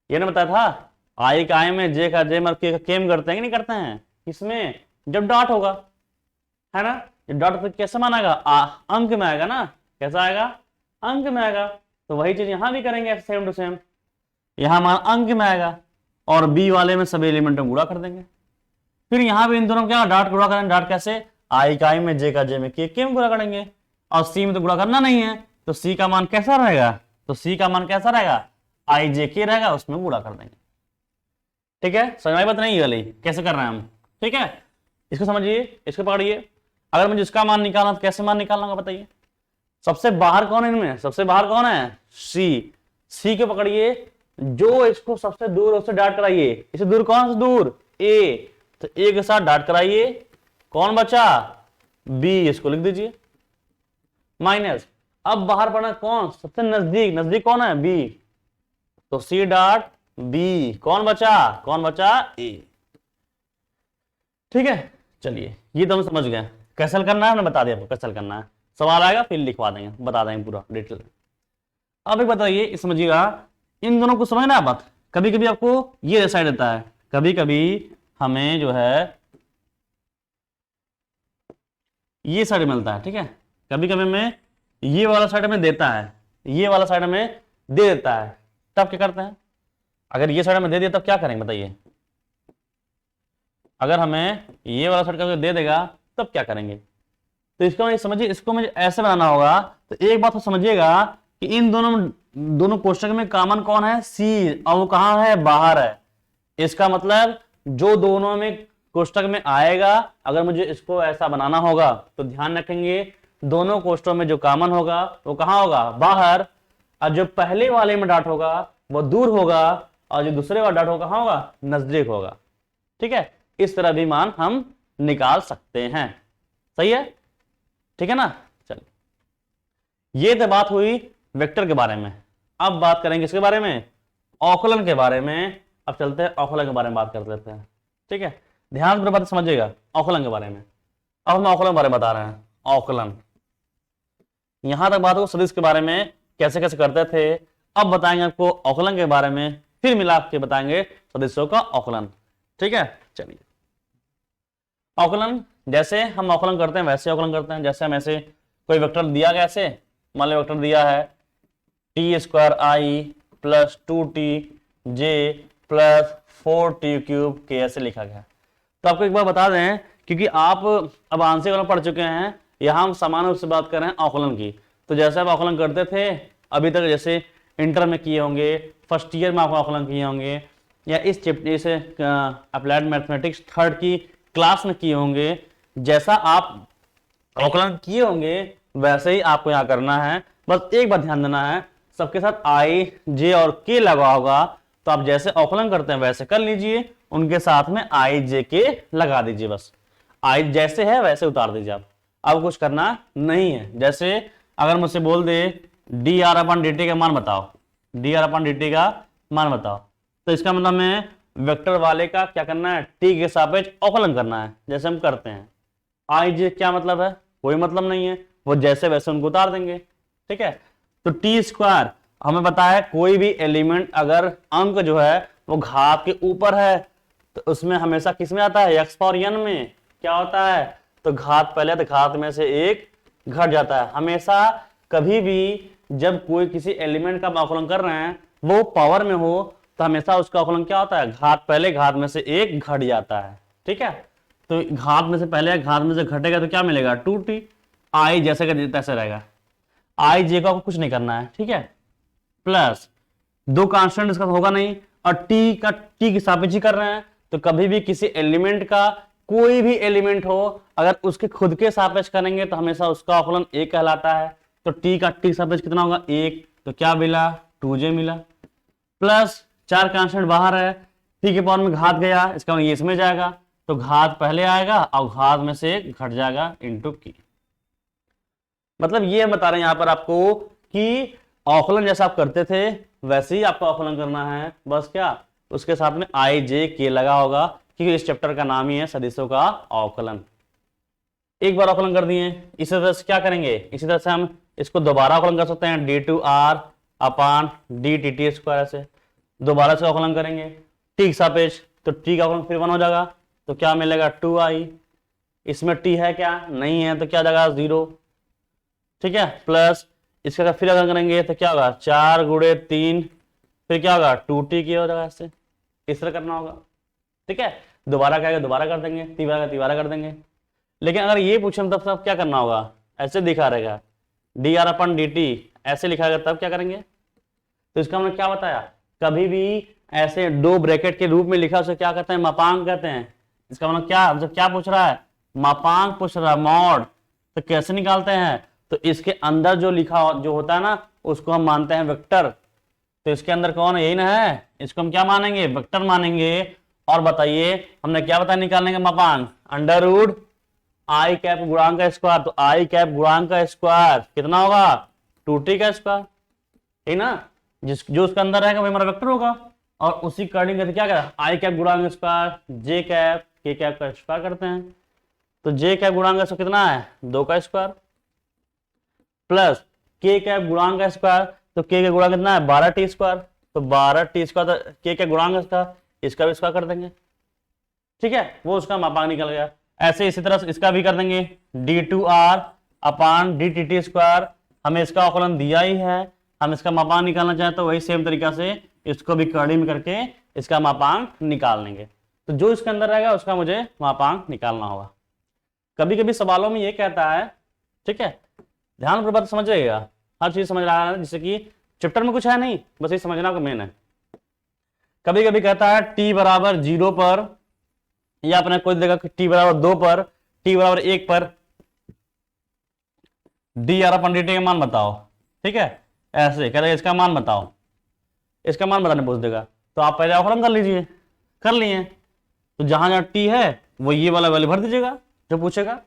ये ने बताया था, आई का आई में, जे का जे में, के का के में करते हैं कि नहीं करते हैं, इसमें जब डॉट होगा, है ना, डॉट तो कैसे मानेगा, अंक में आएगा ना, कैसा आएगा, अंक में आएगा, तो वही चीज यहां भी करेंगे सेम टू सेम, यहां मान अंक में आएगा और बी वाले में सभी एलिमेंट में गुणा कर देंगे। फिर यहां भी इन दोनों क्या डॉट गुणा करेंगे, डॉट कैसे, आई का आई में, जे का जे में, के में गुणा करेंगे, और सी में तो गुणा करना नहीं है, तो सी का मान कैसा रहेगा, तो सी का मान कैसा रहेगा, आई जे के रहेगा, उसमें गुणा कर देंगे, ठीक है। समझ में बात नहीं वाली कैसे कर रहे हैं हम, ठीक है, इसको समझिए, इसको पकड़िए। अगर मुझे इसका मान निकालना तो कैसे मान निकालना होगा बताइए, सबसे बाहर कौन है इनमें, सबसे बाहर कौन है, सी, सी को पकड़िए, जो इसको सबसे दूर उससे डॉट कराइए, इससे दूर कौन से दूर, ए, तो ए के साथ डॉट कराइए, कौन बचा, बी, इसको लिख दीजिए, माइनस, अब बाहर पड़ना कौन, सबसे नजदीक, नजदीक कौन है, बी, तो सी डॉट बी, कौन बचा ए, ठीक है। चलिए ये तो हम समझ गए, कैसे करना है हमने बता दिया आपको, कैसे करना है, सवाल आएगा फिर लिखवा देंगे, बता देंगे पूरा डिटेल। अब एक बताइए, समझिएगा, इन दोनों को समझना बात, कभी कभी आपको ये डिसाइड देता है, कभी कभी हमें जो है ये साइड मिलता है, ठीक है, कभी कभी हमें ये वाला साइड में देता है, ये वाला साइड में दे देता है, तब क्या करते हैं, अगर ये साइड में दे दिया तब क्या करेंगे बताइए, अगर हमें ये वाला साइड दे देगा तब क्या करेंगे, तो इसको समझिए, इसको मुझे ऐसे बनाना होगा। तो एक बात तो समझिएगा कि इन दोनों कोष्टक में कॉमन कौन है, सी, और वो कहां है, बाहर है, इसका मतलब जो दोनों में कोष्टक में आएगा। अगर मुझे इसको ऐसा बनाना होगा तो ध्यान रखेंगे दोनों कोष्टकों में जो कॉमन होगा वो कहां होगा, बाहर, और जो पहले वाले में डॉट होगा वो दूर होगा, और जो दूसरे वाला डॉट होगा कहां होगा, नजदीक होगा। ठीक है, इस तरह भी मान हम निकाल सकते हैं। सही है, ठीक है ना। चलिए, ये तो बात हुई वेक्टर के बारे में। अब बात करेंगे इसके बारे में, अवकलन के बारे में। अब चलते हैं अवकलन के बारे में बात कर लेते हैं। ठीक है, ध्यान से बात समझिएगा अवकलन के बारे में। अब हम अवकलन के बारे में बता रहे हैं। अवकलन, यहां तक बात हो सदिश के बारे में कैसे कैसे करते थे। अब बताएंगे आपको अवकलन के बारे में, फिर मिला के बताएंगे सदिशों का अवकलन। ठीक है, चलिए अवकलन, जैसे हम अवकलन करते हैं वैसे अवकलन करते हैं। जैसे हम ऐसे कोई वेक्टर दिया गया, ऐसे मान लो वेक्टर दिया है टी स्क्वायर आई प्लस 2t जे प्लस 4t क्यूब के, ऐसे लिखा गया। तो आपको एक बार बता दें, क्योंकि आप अब आंशिक अवकलन पढ़ चुके हैं, यहां हम समान रूप से बात कर रहे हैं अवकलन की। तो जैसे आप अवकलन करते थे अभी तक, जैसे इंटर में किए होंगे, फर्स्ट ईयर में आप अवकलन किए होंगे, या इस चैप्टर से अप्लाइड मैथमेटिक्स थर्ड की क्लास में किए होंगे, जैसा आप अवकलन किए होंगे वैसे ही आपको यहाँ करना है। बस एक बात ध्यान देना है, सबके साथ आई जे और के लगा होगा, तो आप जैसे अवकलन करते हैं वैसे कर लीजिए, उनके साथ में आई जे के लगा दीजिए। बस आई जैसे है वैसे उतार दीजिए आप, अब कुछ करना नहीं है। जैसे अगर मुझसे बोल दे डी आर अपन डी टी का मान बताओ, डी आर अपन डी टी का मान बताओ, तो इसका मतलब में वेक्टर वाले का क्या करना है, टी के सापेक्ष अवकलन करना है, जैसे हम करते हैं। आई जे क्या मतलब है, कोई मतलब नहीं है, वो जैसे वैसे उनको उतार देंगे। ठीक है, तो टी स्क्वायर हमें पता है कोई भी एलिमेंट अगर अंक जो है वो घात के ऊपर है तो उसमें हमेशा किस में आता है, एक्स पावर एन में क्या होता है, तो घात पहले तो घात में से एक घट जाता है। हमेशा कभी भी जब कोई किसी एलिमेंट का अवकलन कर रहे हैं वो पावर में हो तो हमेशा उसका अवकलन क्या होता है, घात पहले घात में से एक घट जाता है। ठीक है, तो घात में से पहले घात में से घटेगा तो क्या मिलेगा, 2t। आई जैसे का तैसे रहेगा, आई जे का कुछ नहीं करना है। ठीक है, प्लस दो कांस्टेंट इसका होगा नहीं, और टी का टी की सापेक्ष कर रहे हैं, तो कभी भी किसी एलिमेंट का कोई भी एलिमेंट हो अगर उसके खुद के सापेक्ष करेंगे तो हमेशा उसका अवकलन एक कहलाता है। तो टी का टी सापेक्ष कितना होगा, एक, तो क्या मिला, 2j मिला। प्लस चार कांस्टेंट बाहर है, टी के पावर में घात गया, इसका मतलब ये इसमें जाएगा, तो घात पहले आएगा और घात में से घट जाएगा इंटू की। मतलब ये बता रहे हैं यहां पर आपको कि अवकलन जैसा आप करते थे वैसे ही आपको अवकलन करना है। बस क्या उसके साथ में आई जे के लगा होगा, क्योंकि इस चैप्टर का नाम ही है सदिशों का अवकलन। एक बार अवकलन कर दिए, इसी तरह से क्या करेंगे, इसी तरह से हम इसको दोबारा अवकलन कर सकते हैं, d two r upon d t t square से दोबारा से अवकलन करेंगे टी के सापेक्ष, तो टी का अवकलन फिर 1 हो जाएगा, तो क्या मिलेगा 2i। इसमें टी है क्या, नहीं है, तो क्या जाएगा 0। ठीक है, प्लस इसका फिर अगर करेंगे तो क्या होगा 4 गुणे 3, फिर क्या होगा 2t की हो जाएगा, ऐसे इस तरह करना होगा। ठीक है, दोबारा क्या दोबारा कर देंगे, तिबारा का तिबारा कर देंगे। लेकिन अगर ये पूछे तब सब क्या करना होगा, ऐसे दिखा रहेगा डी आर अपन डी टी ऐसे लिखा गया, तब क्या करेंगे, तो इसका हमने क्या बताया, कभी भी ऐसे दो ब्रैकेट के रूप में लिखा उसे क्या कहते हैं, मापांक कहते हैं। इसका मतलब क्या, जब क्या पूछ रहा है, मापांक पूछ रहा है, मॉड, तो कैसे निकालते हैं, तो इसके अंदर जो लिखा जो होता है ना उसको हम मानते हैं वेक्टर। तो इसके अंदर कौन है, यही ना है, इसको हम क्या मानेंगे, वेक्टर मानेंगे। और बताइए हमने क्या बताया निकालने का मापांक, अंडर रूट आई कैप गुणांक का स्क्वायर, तो आई कैप गुणांक का स्क्वायर कितना होगा 2t का स्क्वायर, ठीक ना, जो उसके अंदर रहेगा वही हमारा वेक्टर होगा। और उसी अकॉर्डिंग क्या करें, आई कैप गुणांक स्क्वायर जे कैप के कैप का स्क्वायर करते हैं, तो जे कैप गुणांक का कितना है 2 का स्क्वायर, प्लस के कैप गुणांक का स्क्वायर, तो के का गुणांक कितना है 12t स्क्वायर, तो 12t स्क्वायर, तो के का गुणांक इसका भी स्क्वायर कर देंगे। ठीक है, वो उसका मापांक निकल गया। ऐसे इसी तरह इसका भी कर देंगे d2r अपान dt स्क्वायर, हमें इसका अवकलन दिया ही है, हम इसका मापांक निकालना चाहें तो वही सेम तरीका से इसको भी कड़ी में करके इसका मापांक निकाल लेंगे। तो जो इसके अंदर रहेगा उसका मुझे मापांक निकालना होगा। कभी कभी सवालों में ये कहता है, ठीक है, ध्यान पर बात समझ जाइएगा, हर चीज समझ रहा है, जैसे कि चैप्टर में कुछ है नहीं, बस ये समझना को मेन है। कभी कभी कहता है t बराबर 0 पर ये आपने कोई देगा कि t बराबर 2 पर, t बराबर 1 पर डी आर अपन डी टी का मान बताओ, ठीक है। ऐसे कह रहे इसका मान बताओ, इसका मान बताने पूछ देगा, तो आप पहले अवकलन कर लीजिए, कर लिए। तो जहां जहां टी है वो ये वाला वैल्यू भर दीजिएगा जो पूछेगा।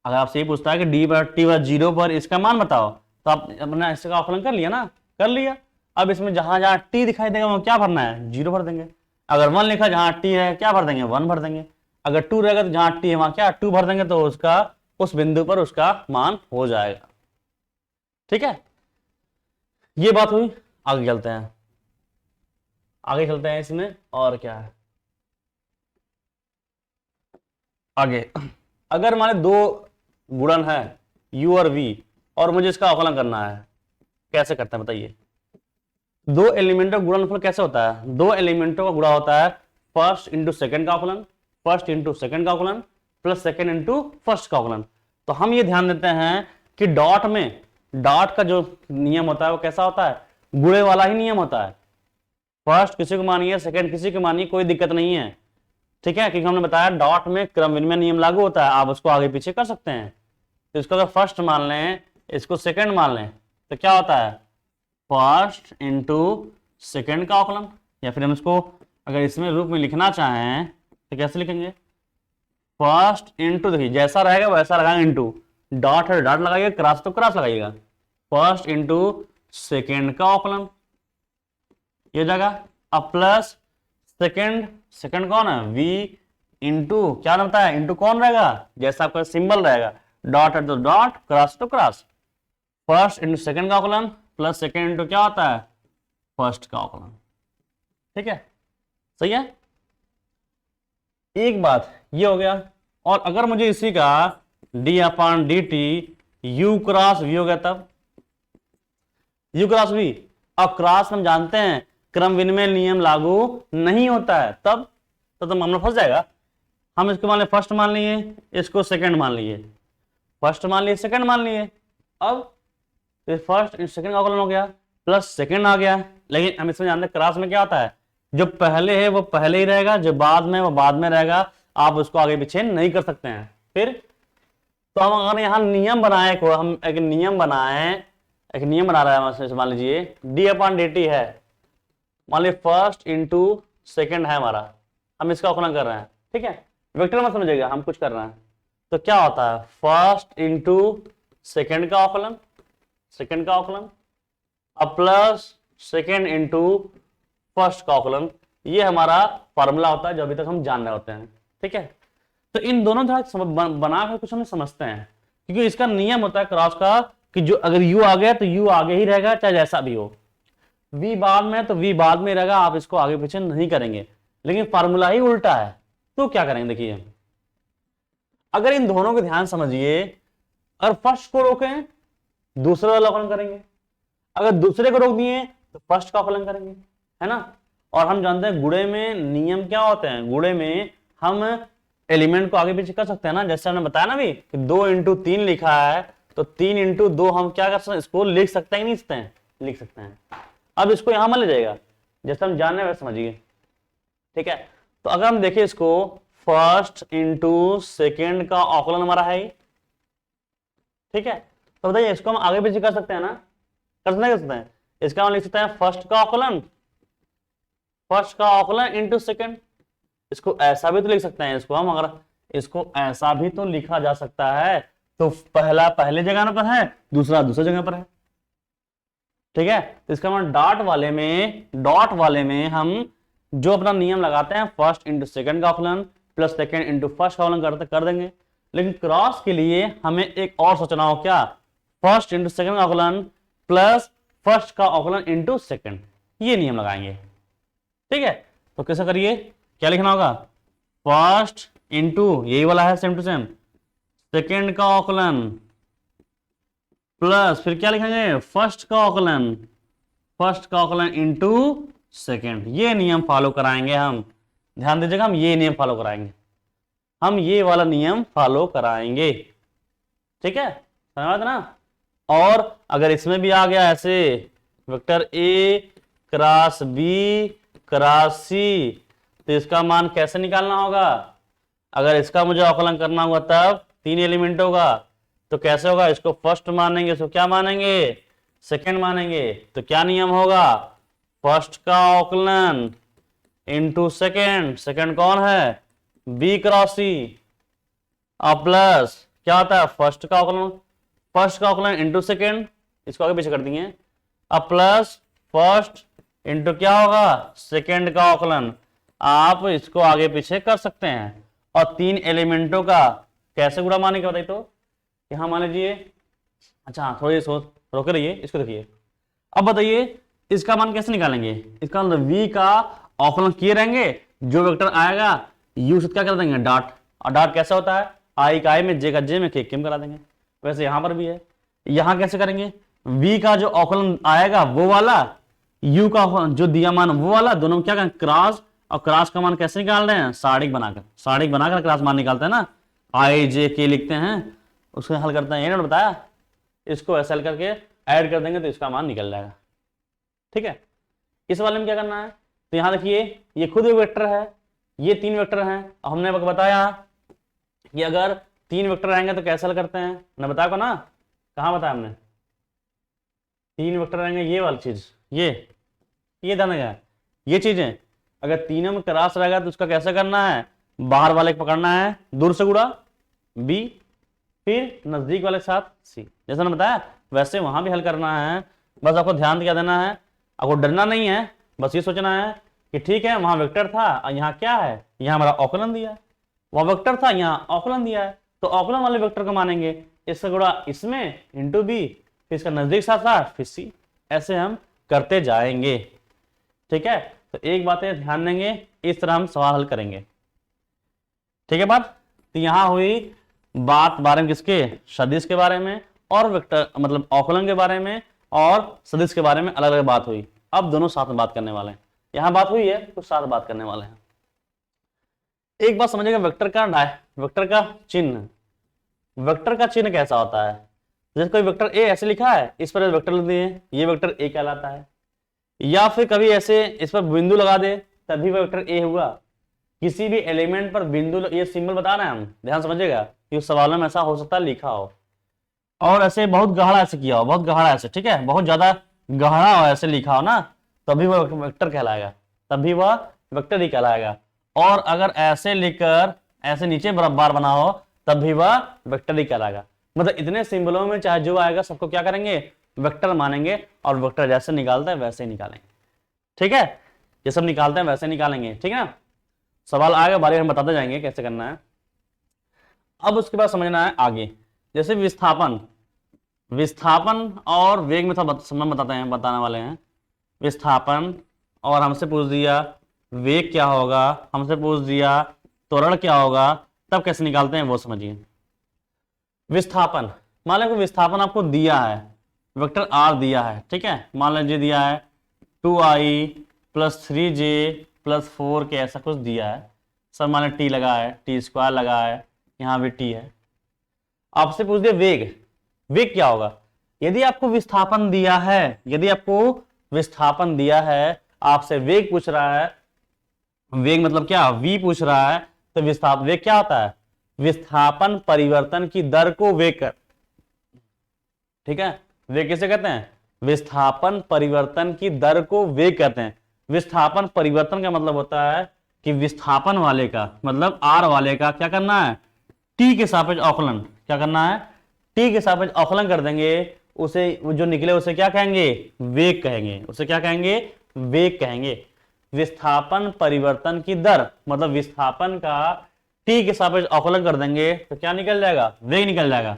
अगर आपसे ये पूछता है कि डी पर टी बराबर 0 पर इसका मान बताओ, तो आप अपना इसका अवकलन कर लिया ना, कर लिया। अब इसमें जहां जहां टी दिखाई देगा वहां क्या भरना है, 0 भर देंगे। अगर 1 लिखा जहां टी है क्या भर देंगे, 1 भर देंगे। अगर 2 रहेगा तो जहां टी है वहां क्या 2 भर देंगे, तो उसका उस बिंदु पर उसका मान हो जाएगा, ठीक है। ये बात हुई। आगे चलते हैं, आगे चलते हैं इसमें और क्या है आगे। अगर हमारे दो गुणन है u और v और मुझे इसका अवकलन करना है, कैसे करते हैं बताइए। दो एलिमेंटों का गुणनफल कैसे होता है, दो एलिमेंटों का गुणा होता है फर्स्ट इंटू सेकंड का अवकलन, फर्स्ट इंटू सेकंड का अवकलन प्लस सेकंड इंटू फर्स्ट का अवकलन। तो हम ये ध्यान देते हैं कि डॉट में, डॉट का जो नियम होता है वो कैसा होता है, गुणे वाला ही नियम होता है। फर्स्ट किसी को मानिए, सेकंड किसी को मानिए, कोई दिक्कत नहीं है, ठीक है। क्योंकि हमने बताया डॉट में क्रम विनिमय नियम लागू होता है, आप उसको आगे पीछे कर सकते हैं। तो इसको अगर फर्स्ट मान लें, इसको सेकंड मान लें, तो क्या होता है फर्स्ट इंटू सेकंड का अवकलन। या फिर हम इसको अगर इसमें रूप में लिखना चाहें तो कैसे लिखेंगे, फर्स्ट इंटू, देखिए जैसा रहेगा वैसा लगाएंगे, इंटू डॉट है डॉट लगाइएगा, क्रॉस तो क्रॉस लगाइएगा, फर्स्ट इंटू सेकेंड का अवकलन ये जगह, अब प्लस सेकेंड, सेकेंड कौन है v इंटू क्या बनता है, इंटू कौन रहेगा, जैसा आपका सिंबल रहेगा, डॉट है तो डॉट, क्रॉस तो क्रॉस, फर्स्ट इंटू सेकेंड का अवकलन प्लस सेकेंड इंटू क्या होता है फर्स्ट का अवकलन, ठीक है, सही है। एक बात ये हो गया। और अगर मुझे इसी का d upon d t u cross v हो गया, तब यू क्रॉस वी, अब क्रॉस हम जानते हैं क्रम विनिमय नियम लागू नहीं होता है, तब तो मामला फंस जाएगा। हम इसको मान लिए फर्स्ट मान लिए, इसको सेकंड मान लिए, फर्स्ट मान लिए सेकंड मान लिए, अब फर्स्ट सेकंड का अवकलन हो गया प्लस सेकंड आ गया। लेकिन हम इसमें जानते हैं क्रॉस में क्या होता है, जो पहले है वो पहले ही रहेगा, जो बाद में वो बाद में रहेगा, आप उसको आगे पीछे नहीं कर सकते हैं। फिर तो हम अगर यहाँ नियम बनाए, को हम एक नियम बनाए, एक नियम बना रहा है, मान लीजिए डी अपॉन डी टी है, मान लीजिए फर्स्ट इंटू सेकेंड है हमारा, हम इसका अवकलन कर रहे हैं, ठीक है, वेक्टर मत समझिएगा, हम कुछ कर रहे हैं। तो क्या होता है फर्स्ट इंटू सेकेंड का अवकलन, सेकेंड का अवकलन, अब प्लस सेकेंड इंटू फर्स्ट का अवकलन, ये हमारा फॉर्मूला होता है जो अभी तक हम जान रहे होते हैं, ठीक है। तो इन दोनों तरह बना कर कुछ हम समझते हैं, क्योंकि इसका नियम होता है क्रॉस का कि जो अगर u आ गया तो u आगे ही रहेगा चाहे जैसा भी हो, v बाद में तो v बाद में रहेगा, आप इसको आगे पीछे नहीं करेंगे। लेकिन फार्मूला ही उल्टा है, तो क्या करेंगे देखिए, अगर इन दोनों को ध्यान समझिए, अगर फर्स्ट को रोकें दूसरे वाला अवकलन करेंगे, अगर दूसरे को रोक दिए तो फर्स्ट का अवकलन करेंगे, है ना। और हम जानते हैं गुणे में नियम क्या होते हैं, गुणे में हम एलिमेंट को आगे पीछे कर सकते हैं ना, जैसे हमने बताया ना भी कि 2 इंटू 3 लिखा है तो 3 इंटू 2 हम क्या कर सकते हैं, इसको लिख सकते हैं, नहीं सकते हैं, लिख सकते हैं। अब इसको यहां मान ले जाएगा, जैसे हम जान रहे हैं वैसे समझिए, ठीक है। तो अगर हम देखें इसको फर्स्ट इंटू सेकेंड का अवकलन हमारा है, ठीक है। तो बताइए इसको हम आगे पीछे कर सकते हैं ना, कर सकते हैं। इसका हम लिख सकते हैं फर्स्ट का अवकलन, फर्स्ट का अवकलन इंटू सेकेंड, इसको ऐसा भी तो लिख सकते हैं, इसको हम अगर इसको ऐसा भी तो लिखा जा सकता है, तो पहला पहले जगह पर है, दूसरा दूसरी जगह पर है, ठीक है। तो इसका मतलब डॉट वाले में हम जो अपना नियम लगाते हैं फर्स्ट इंटू सेकेंड का अवकलन प्लस सेकेंड इंटू फर्स्ट का अवकलन कर देंगे। लेकिन क्रॉस के लिए हमें एक और सोचना हो, क्या, फर्स्ट इंटू सेकेंड का अवकलन प्लस फर्स्ट का अवकलन इंटू सेकेंड, ये नियम लगाएंगे, ठीक है। तो कैसे करिए, क्या लिखना होगा, फर्स्ट इंटू यही वाला है सेम टू सेम, सेकेंड का अवकलन प्लस फिर क्या लिखेंगे फर्स्ट का अवकलन, फर्स्ट का अवकलन इंटू सेकेंड, ये नियम फॉलो कराएंगे हम, ध्यान दीजिएगा, हम ये नियम फॉलो कराएंगे, हम ये वाला नियम फॉलो कराएंगे, ठीक है, समझ ना। और अगर इसमें भी आ गया ऐसे vector a cross b cross c, तो इसका मान कैसे निकालना होगा, अगर इसका मुझे अवकलन करना हुआ तब 3 एलिमेंटों का, तो कैसे होगा, इसको फर्स्ट मानेंगे, इसको क्या मानेंगे, सेकंड मानेंगे। तो क्या नियम होगा, फर्स्ट का अवकलन इंटू सेकेंड, सेकेंड कौन है, बी क्रॉस सी, और प्लस क्या होता है, फर्स्ट का अवकलन इंटू सेकेंड, इसको आगे पीछे कर दिए, अब प्लस फर्स्ट इंटू क्या होगा, सेकेंड का अवकलन। आप इसको आगे पीछे कर सकते हैं। और 3 एलिमेंटों का कैसे गुणा मानेंगे बताइए तो, यहां मान लीजिए, अच्छा थोड़ी सोच रोके रहिए, इसको देखिए। अब बताइए इसका मान कैसे निकालेंगे, इसका मतलब v का अवकलन किए रहेंगे, जो वेक्टर आएगा u से क्या कर देंगे, डॉट। और डॉट कैसा होता है, i का i में, j का j में, k में करा देंगे। वैसे यहां पर भी है, यहां कैसे करेंगे, v का जो अवकलन आएगा वो वाला, u का जो दिया मान वो वाला, दोनों क्या करें, क्रॉस। और क्रॉस का मान कैसे निकाल रहे हैं, सारणिक बनाकर क्रॉस मान निकालते हैं ना, i j k लिखते हैं, उसको हल करते हैं, ये ना बताया। इसको ऐसे हल करके ऐड कर देंगे तो इसका मान निकल जाएगा। ठीक है, इस वाले में क्या करना है, तो यहां देखिए ये खुद एक वेक्टर है, ये 3 वेक्टर हैं। हमने बताया कि अगर 3 वेक्टर रहेंगे तो कैसे हल करते हैं, ना बताया को ना, कहाँ बताया हमने, 3 वेक्टर रहेंगे, ये वाली चीज, ये ध्यान रखना, ये चीजें अगर तीनों में क्रॉस रहेगा तो उसका कैसे करना है, बाहर वाले को पकड़ना है, दूर से गुणा b, फिर नजदीक वाले के साथ c, जैसा मैंने बताया वैसे वहां भी हल करना है। बस आपको ध्यान क्या देना है, आपको डरना नहीं है, बस ये सोचना है कि ठीक है वहां वेक्टर था और यहाँ क्या है, यहाँ हमारा अवकलन दिया है, वहां वेक्टर था यहाँ अवकलन दिया है, तो अवकलन वाले वेक्टर को मानेंगे, इसका गुणा इसमें इंटू बी, फिर इसका नजदीक साथ साथ फिर सी, ऐसे हम करते जाएंगे। ठीक है, तो एक बात है ध्यान देंगे, इस तरह हम सवाल हल करेंगे। ठीक है बात, तो यहां हुई बात बारे में किसके, सदिश के बारे में, और वेक्टर मतलब अवकलन के बारे में, और सदिश के बारे में अलग अलग बात हुई। अब दोनों साथ में बात करने वाले हैं, यहां बात हुई है कुछ साथ बात करने वाले हैं। एक बात समझिएगा, वेक्टर का चिन्ह, वेक्टर का चिन्ह कैसा होता है, जैसे कोई वेक्टर ए ऐसे लिखा है, इस पर वेक्टर लिख दिए, ये वेक्टर ए कहलाता है। या फिर कभी ऐसे इस पर बिंदु लगा दे तभी वह वेक्टर ए हुआ। किसी भी एलिमेंट पर बिंदु, ये सिंबल बता रहे हैं हम, ध्यान समझिएगा, कि सवालों में ऐसा हो सकता है लिखा हो, और ऐसे बहुत गहरा ऐसे किया हो, बहुत गहरा ऐसे, ठीक है, बहुत ज्यादा गहरा हो ऐसे लिखा हो ना, तभी वह वेक्टर कहलाएगा, तभी वह वेक्टर ही कहलाएगा। और अगर ऐसे लिखकर ऐसे नीचे बार बना हो तब भी वह वेक्टर ही कहलाएगा। मतलब इतने सिंबलों में चाहे जो आएगा सबको क्या करेंगे, वेक्टर मानेंगे, और वेक्टर जैसे निकालते हैं वैसे ही निकालेंगे। ठीक है, ये सब निकालते हैं वैसे निकालेंगे, ठीक है ना। सवाल आएगा बारी हम बताते जाएंगे कैसे करना है। अब उसके बाद समझना है आगे, जैसे विस्थापन और वेग में बताने वाले हैं। विस्थापन, और हमसे पूछ दिया वेग क्या होगा, हमसे पूछ दिया त्वरण क्या होगा, तब कैसे निकालते हैं वो समझिए। विस्थापन, मान लो विस्थापन आपको दिया है, वेक्टर आर दिया है, ठीक है, मान लीजिए दिया है 2i + 3j + 4k, ऐसा कुछ दिया है, सब मान टी लगा है, t² लगा है, यहाँ भी t है। आपसे पूछ दिया वेग क्या होगा। यदि आपको विस्थापन दिया है, आपसे वेग पूछ रहा है, वेग मतलब क्या, v पूछ रहा है, तो वेग क्या होता है, विस्थापन परिवर्तन की दर को वेग कर, ठीक है, वेग किसे कहते हैं, विस्थापन परिवर्तन की दर को वेग कहते हैं। विस्थापन परिवर्तन का मतलब होता है कि विस्थापन वाले का मतलब आर वाले का क्या करना है, टी के सापेक्ष अवकलन, क्या करना है, टी के सापेक्ष अवकलन कर देंगे, उसे जो निकले उसे क्या कहेंगे, वेग कहेंगे, उसे क्या कहेंगे, वेग कहेंगे। विस्थापन परिवर्तन की दर मतलब विस्थापन का टी के सापेक्ष अवकलन कर देंगे तो क्या निकल जाएगा, वेग निकल जाएगा।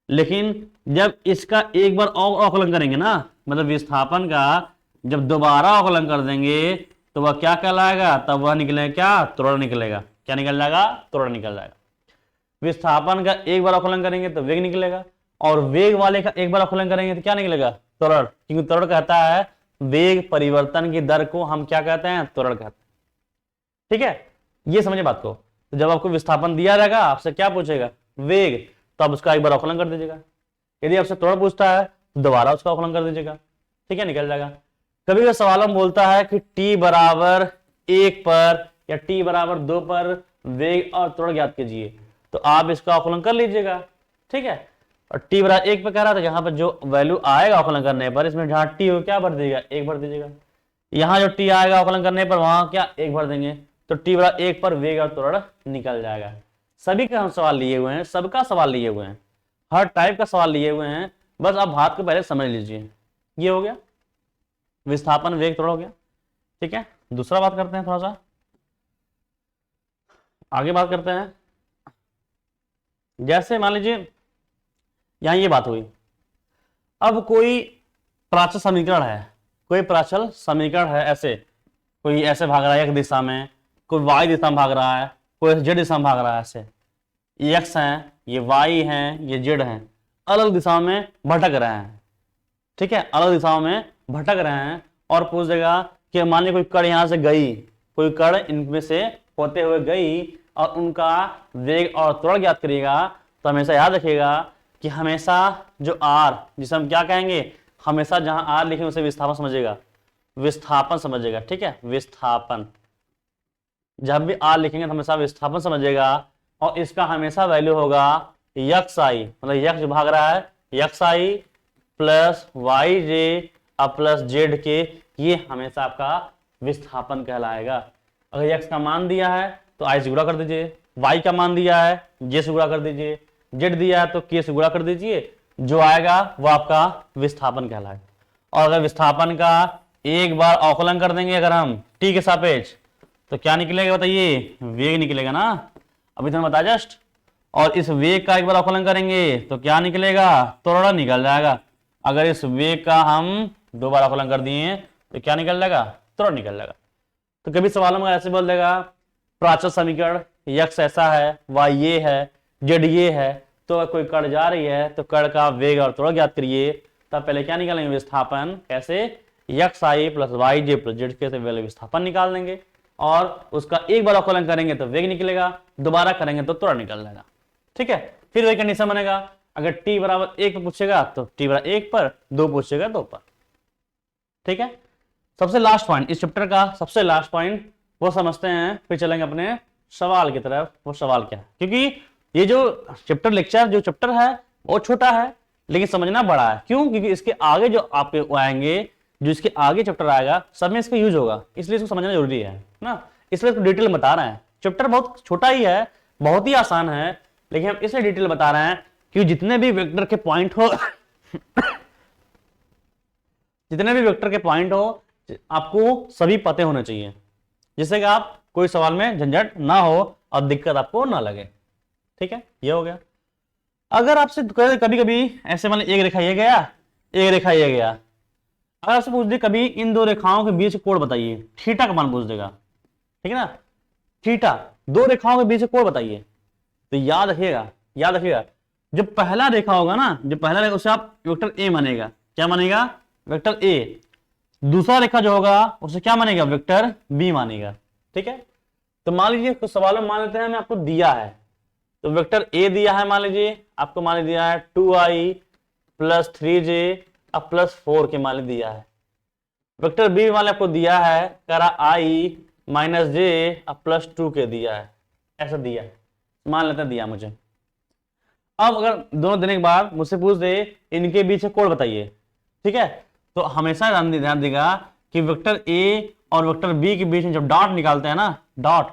लेकिन जब इसका एक बार और अवकलन करेंगे ना, मतलब विस्थापन का जब दोबारा अवकलन कर देंगे तो वह क्या कहलाएगा, तब वह निकलेगा क्या, त्वरण निकलेगा। क्या निकल जाएगा, त्वरण निकल जाएगा। विस्थापन का एक बार अवकलन करेंगे तो वेग निकलेगा, और वेग वाले का एक बार अवकलन करेंगे तो क्या निकलेगा, त्वरण, क्योंकि त्वरण कहता है वेग परिवर्तन की दर को हम क्या कहते हैं, त्वरण कहते हैं। ठीक है, ये समझे बात को। तो जब आपको विस्थापन दिया रहेगा, आपसे क्या पूछेगा, वेग, तो आप उसका एक बार अवकलन कर दीजिएगा। यदि आपसे त्वरण पूछता है तो दोबारा उसका अवकलन कर दीजिएगा, ठीक है, निकल जाएगा। कभी सवाल में बोलता है कि t = 1 पर या t = 2 पर वेग और त्वरण ज्ञात कीजिए। तो आप इसका आकलन कर लीजिएगा, ठीक है। और टी बराबर 1 पे कह रहा था, यहाँ पर जो वैल्यू आएगा आकलन करने पर, इसमें जहाँ टी हो क्या भर दीजिएगा, 1 भर दीजिएगा। यहाँ जो टी आएगा आकलन करने पर वहां क्या 1 भर देंगे, तो टी बराबर 1 पर वेग और त्वरण निकल जाएगा। सभी का हम सवाल लिए हुए हैं, सबका सवाल लिए हुए हैं, हर टाइप का सवाल लिए हुए हैं, बस आप बात को पहले समझ लीजिए। ये हो गया विस्थापन वेग त्वरण हो गया, ठीक है। दूसरा बात करते हैं, थोड़ा सा आगे बात करते हैं। जैसे मान लीजिए यहां ये बात हुई, अब कोई प्राचल समीकरण है, कोई प्राचल समीकरण है, ऐसे कोई ऐसे भाग रहा है एक दिशा में, कोई वाई दिशा में भाग रहा है, कोई जेड दिशा में भाग रहा है, ऐसे ये एक्स है, ये वाई है, ये जेड है, अलग दिशाओं में भटक रहे हैं, ठीक है, अलग दिशाओं में भटक रहे हैं। और पूछ देगा कि मान लीजिए कोई कण यहां से गई, कोई कण इनमें से होते हुए गई और उनका वेग और त्वरण ज्ञात करिएगा। तो हमेशा याद रखिएगा कि हमेशा जो आर, जिसे हम क्या कहेंगे, हमेशा जहां आर लिखेंगे उसे विस्थापन समझिएगा, विस्थापन समझिएगा, ठीक है, विस्थापन। जब भी आर लिखेंगे तो हमेशा विस्थापन समझिएगा। और इसका हमेशा वैल्यू होगा यक्स आई, मतलब यक्स जो भाग रहा है यक्स आई प्लस वाई जे प्लस जेड के, ये हमेशा आपका विस्थापन कहलाएगा। अगर यक्स का मान दिया है तो आई से गुणा कर दीजिए, वाई का मान दिया है जे से गुणा कर दीजिए, जेड दिया है तो के से गुणा कर दीजिए, जो आएगा वो आपका विस्थापन कहलाएगा। और अगर विस्थापन का एक बार अवकलन कर देंगे अगर हम टी के सापेक्ष, तो क्या निकलेगा बताइए, वेग निकलेगा ना, अभी तो हम बताया जस्ट। और इस वेग का एक बार अवकलन करेंगे तो क्या निकलेगा, त्वरण निकल जाएगा। अगर इस वेग का हम 2 बार अवकलन कर दिए तो क्या निकल जाएगा, त्वरण निकल जाएगा। तो कभी सवालों में ऐसे बोल देगा प्राचल समीकरण यक्स ऐसा है, वाई ये है, जेड ये है, तो कोई कण जा रही है तो कण का वेग और त्वरण ज्ञात करिए। तब पहले क्या निकालेंगे, विस्थापन, कैसे, यक्स आई प्लस वाई जे प्लस जेड के से पहले विस्थापन निकाल देंगे और उसका एक बार अवकलन करेंगे तो वेग निकलेगा, दोबारा करेंगे तो त्वरण निकल जाएगा, ठीक है। फिर वही कंडीशन बनेगा, अगर t बराबर 1 पर पूछेगा तो t बराबर 1 पर, 2 पूछेगा 2 पर, ठीक है। सबसे लास्ट पॉइंट इस चैप्टर का, सबसे लास्ट पॉइंट वो समझते हैं, फिर चलेंगे अपने सवाल की तरफ। वो सवाल क्या है, क्योंकि ये जो चैप्टर लेक्चर जो चैप्टर है वो छोटा है लेकिन समझना बड़ा है। क्यों, क्योंकि इसके आगे जो आपके आएंगे, जो इसके आगे चैप्टर आएगा सब में इसका यूज होगा, इसलिए इसको समझना जरूरी है ना, इसलिए इसको डिटेल बता रहे हैं। चैप्टर बहुत छोटा ही है, बहुत ही आसान है, लेकिन हम इसलिए डिटेल बता रहे हैं कि जितने भी वेक्टर के पॉइंट हो जितने भी वेक्टर के पॉइंट हो आपको सभी पते होने चाहिए, जिससे कि आप कोई सवाल में झंझट ना हो और दिक्कत आपको ना लगे, ठीक है। ये हो गया। अगर आपसे कभी कभी ऐसे मान एक रेखा ये गया, एक रेखा ये गया, अगर आपसे पूछ दे कभी इन 2 रेखाओं के बीच कोण बताइए, थीटा का मान पूछ देगा, ठीक है ना, थीटा, 2 रेखाओं के बीच कोण बताइए, तो याद रखिएगा, याद रखिएगा, जो पहला रेखा होगा ना, जो पहला रेखा उसे आप वेक्टर ए मानेगा, क्या मानेगा, वेक्टर ए। दूसरा रेखा जो होगा उसे क्या मानेगा, वेक्टर बी मानेगा, ठीक है। तो मान लीजिए कुछ सवालों में मान लेते हैं हमें आपको दिया है, तो वेक्टर ए दिया है, मान लीजिए आपको मान दिया है 2i प्लस 3j अब प्लस 4 के मान दिया है। वेक्टर बी मान आपको दिया है, कह रहा i माइनस जे अब प्लस 2 के दिया है, ऐसा दिया है, मान लेते हैं दिया मुझे। अब अगर दोनों देने के बाद मुझसे पूछ दे इनके बीच कोण बताइए, ठीक है, तो हमेशा ध्यान देगा कि वेक्टर ए और वेक्टर बी के बीच में जब डॉट निकालते हैं ना, डॉट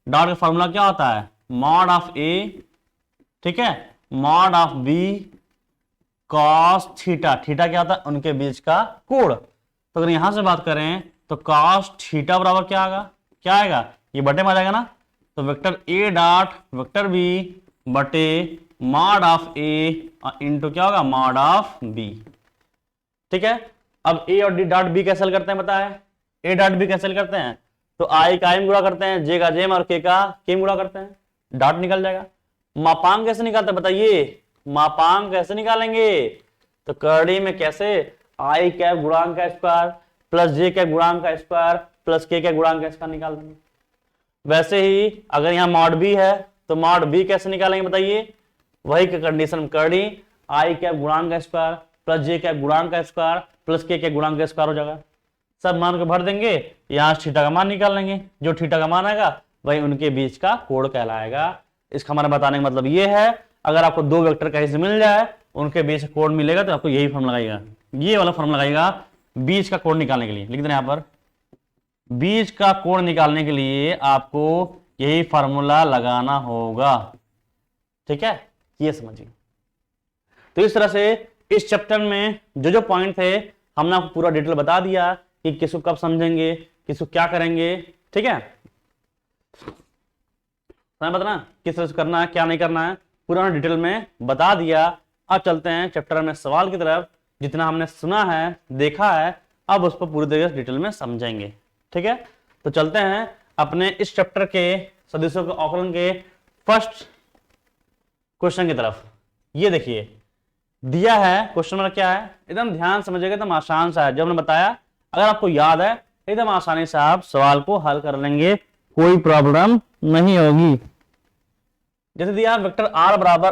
का फॉर्मूला क्या होता है, मॉड ऑफ ए, ठीक है, mod of b cos theta, theta क्या होता है, उनके बीच का कोण। तो अगर यहां से बात करें तो कॉस थीटा बराबर क्या आएगा, क्या आएगा, ये बटे में आ जाएगा ना, तो वेक्टर ए डॉट वेक्टर बी बटे मॉड ऑफ ए इंटू क्या होगा, मॉड ऑफ बी, ठीक है। अब ए और डी डॉट बी कैंसिल करते हैं, पता है, ए डॉट बी कैंसिल करते हैं तो आई का आई में गुणा करते हैं, जे का जे में और के का के में गुणा करते हैं, डॉट निकल जाएगा। मापांक कैसे निकालते हैं बताइए, मापांक कैसे निकालेंगे, तो करड़ी में कैसे, आई कैप गुणांक का स्क्वायर प्लस जे कैप गुणांक का स्क्वायर प्लस के कैप गुणांक का स्क्वायर निकाल देंगे। वैसे ही अगर यहाँ मॉड बी है तो मॉड बी कैसे निकालेंगे बताइए, वही कंडीशन करड़ी आई कैप गुणांक का स्क्वायर प्लस जे कैप गुणांक का स्क्वायर प्लस के कैप गुणांक का स्क्वायर हो जाएगा। सब मान को भर देंगे, यहाँ थीटा का मान निकाल लेंगे, जो थीटा का मान आएगा वही उनके बीच का कोण कहलाएगा। इसका हमारा बताने का मतलब ये है, अगर आपको दो वेक्टर कहीं से मिल जाए, उनके बीच कोण मिलेगा, तो आपको यही फॉर्म लगाएगा, ये वाला फॉर्म लगाएगा बीच का कोण निकालने के लिए। लिख देना यहां पर, बीच का कोण निकालने के लिए आपको यही फार्मूला लगाना होगा। ठीक है, ये समझिए। तो इस तरह से इस चैप्टर में जो जो पॉइंट थे हमने आपको पूरा डिटेल बता दिया कि किसको कब समझेंगे, किसको क्या करेंगे। ठीक है, समझ बताना किस तरह से करना है, क्या नहीं करना है, पूरा डिटेल में बता दिया। अब चलते हैं चैप्टर में सवाल की तरफ। जितना हमने सुना है, देखा है, अब उसको पूरी तरीके से डिटेल में समझेंगे। ठीक है, तो चलते हैं अपने इस चैप्टर के सदस्यों के आकलन के फर्स्ट क्वेश्चन की तरफ। ये देखिए दिया है क्वेश्चन नंबर क्या है, एकदम ध्यान समझिएगा, एकदम आसान सा है। जो हमने बताया अगर आपको याद है, एकदम आसानी से आप सवाल को हल कर लेंगे, कोई प्रॉब्लम नहीं होगी। जैसे दिया वेक्टर r बराबर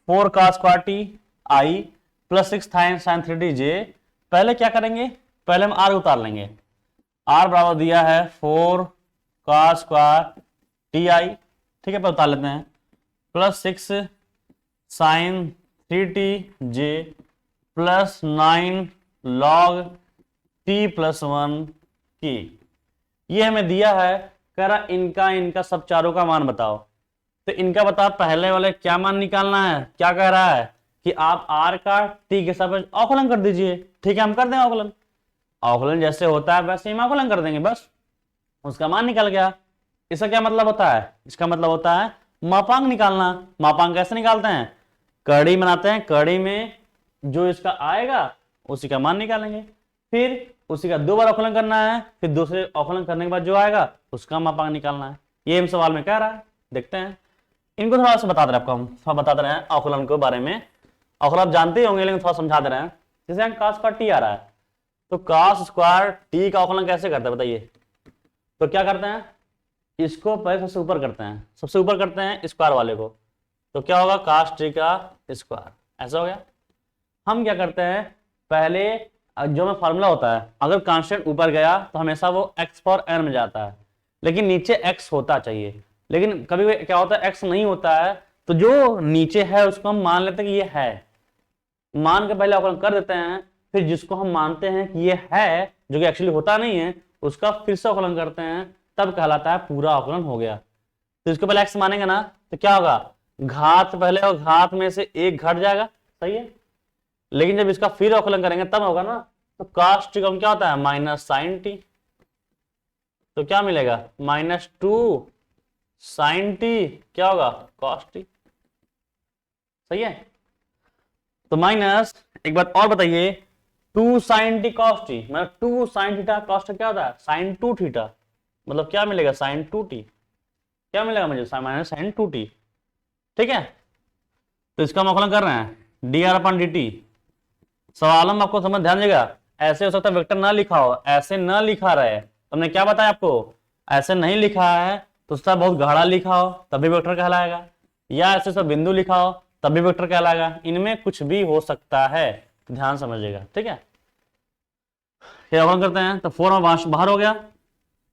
4 cos square T I plus 6 sin 3t j। पहले क्या करेंगे, पहले हम r उतार लेंगे। r बराबर दिया है 4 cos स्क्वायर टी आई, ठीक है, पर उतार लेते हैं, plus 6 sin 3t j plus 9 log t plus 1 की। ये हमें दिया है, कह रहा इनका सब चारों का मान बताओ। तो इनका बता, पहले वाले क्या मान निकालना है, क्या कह रहा है कि आप r का t के साथ अवकलन कर दीजिए। ठीक है, हम कर दें अवकलन, अवकलन जैसे होता है वैसे हम अवकलन कर देंगे, बस उसका मान निकल गया। इसका क्या मतलब होता है, इसका मतलब होता है मापांक निकालना। मापांक कैसे निकालते हैं, कड़ी बनाते हैं, कड़ी में जो इसका आएगा उसी का मान निकालेंगे, फिर उसी का दो बार अवकलन करना है, फिर दूसरे अवकलन करने के बाद जो आएगा उसका मापांक निकालना है। ये हम सवाल में कह रहा है, देखते हैं। इनको थोड़ा सा बता दे रहे हैं, आपको हम थोड़ा बता दे रहे हैं अवकलन के बारे में। अवकलन आप जानते ही होंगे लेकिन थोड़ा समझा दे रहे हैं। जैसे यहाँ cos स्क्वायर टी आ रहा है, तो cos स्क्वायर टी का अवकलन कैसे करते हैं बताइए। तो क्या करते हैं, इसको पहले सबसे ऊपर करते हैं, सबसे ऊपर करते हैं स्क्वायर वाले को, तो क्या होगा cos टी का स्क्वायर, ऐसा हो गया। हम क्या करते हैं, पहले जो में फार्मूला होता है, अगर कांस्टेंट ऊपर गया तो हमेशा वो x पावर n में जाता है, लेकिन नीचे x होता चाहिए। लेकिन कभी कभी क्या होता है x नहीं होता है, तो जो नीचे है उसको हम मान लेते हैं कि ये है, मान के पहले अवकलन कर देते हैं, फिर जिसको हम मानते हैं कि ये है, जो कि एक्चुअली होता नहीं है, उसका फिर से अवकलन करते हैं, तब कहलाता है पूरा अवकलन हो गया। तो इसको पहले x मानेंगे ना, तो क्या होगा, घात पहले और घात में से एक घट जाएगा, सही है। लेकिन जब इसका फिर अवकलन करेंगे तब होगा ना, तो cos टी का क्या होता है माइनस साइन टी, तो क्या मिलेगा -2 साइन टी, क्या होगा cos टी, सही है। तो माइनस, एक बात और बताइए, 2 साइन टी cos टी, मतलब 2 साइन थीटा cos क्या होता है साइन 2 थीटा, मतलब क्या मिलेगा साइन 2t, क्या मिलेगा मुझे माइनस साइन 2t। ठीक है, तो इसका हम अवकलन कर रहे हैं dr/dt। सवालों में आपको समझ ध्यान देगा, ऐसे हो सकता है वेक्टर ना लिखा हो, ऐसे ना लिखा रहे, तुमने क्या बताया आपको, ऐसे नहीं लिखा है तो उसका बहुत गाढ़ा लिखा हो तब भी वेक्टर कहलाएगा, या ऐसे सब बिंदु लिखा हो तब भी वेक्टर कहलाएगा, इनमें कुछ भी हो सकता है, ध्यान समझिएगा। ठीक है, ये अवकलन करते हैं, तो 4 में बाहर हो गया,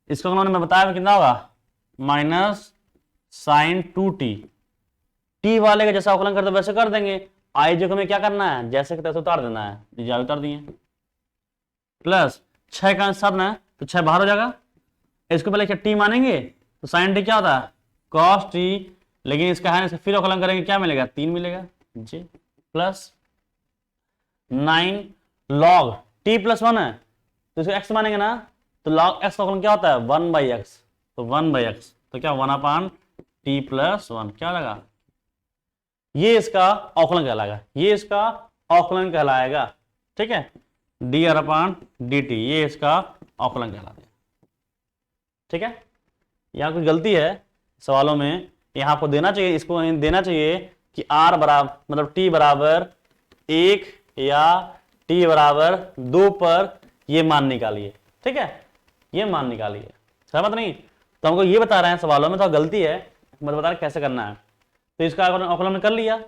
इसका उन्होंने मैं बताया कितना होगा माइनस साइन 2t। टी वाले का जैसा अवकलन करते वैसे कर देंगे, आई जो हमें क्या करना है जैसे तैसे उतार देना है, उतार दिए, प्लस 6 का अंश 7 ना, तो 6 बाहर हो जाएगा। इसको पहले क्या टी मानेंगे, तो साइन टी क्या होता है cos टी, लेकिन इसका है ना, फिर अवकलन करेंगे क्या मिलेगा 3 मिलेगा जी, प्लस 9 log t प्लस 1 है, तो इसको x मानेंगे ना, तो log x का अवकलन क्या होता है 1/x, तो 1/x, तो क्या 1/t प्लस 1 क्या लगा, ये इसका अवकलन कहलाएगा, ये इसका अवकलन कहलाएगा। ठीक है, dr/dt, ये इसका अवकलन कहलाता है। ठीक है, यहाँ कोई गलती है सवालों में, यहाँ आपको देना चाहिए, इसको देना चाहिए कि r बराबर मतलब t बराबर 1 या t बराबर 2 पर ये मान निकालिए। ठीक है, ये मान निकालिए, समझ नहीं, तो हमको ये बता रहे हैं सवालों में तो गलती है, मतलब बता रहे कैसे करना है। तो इसका अवकलन कर लिया,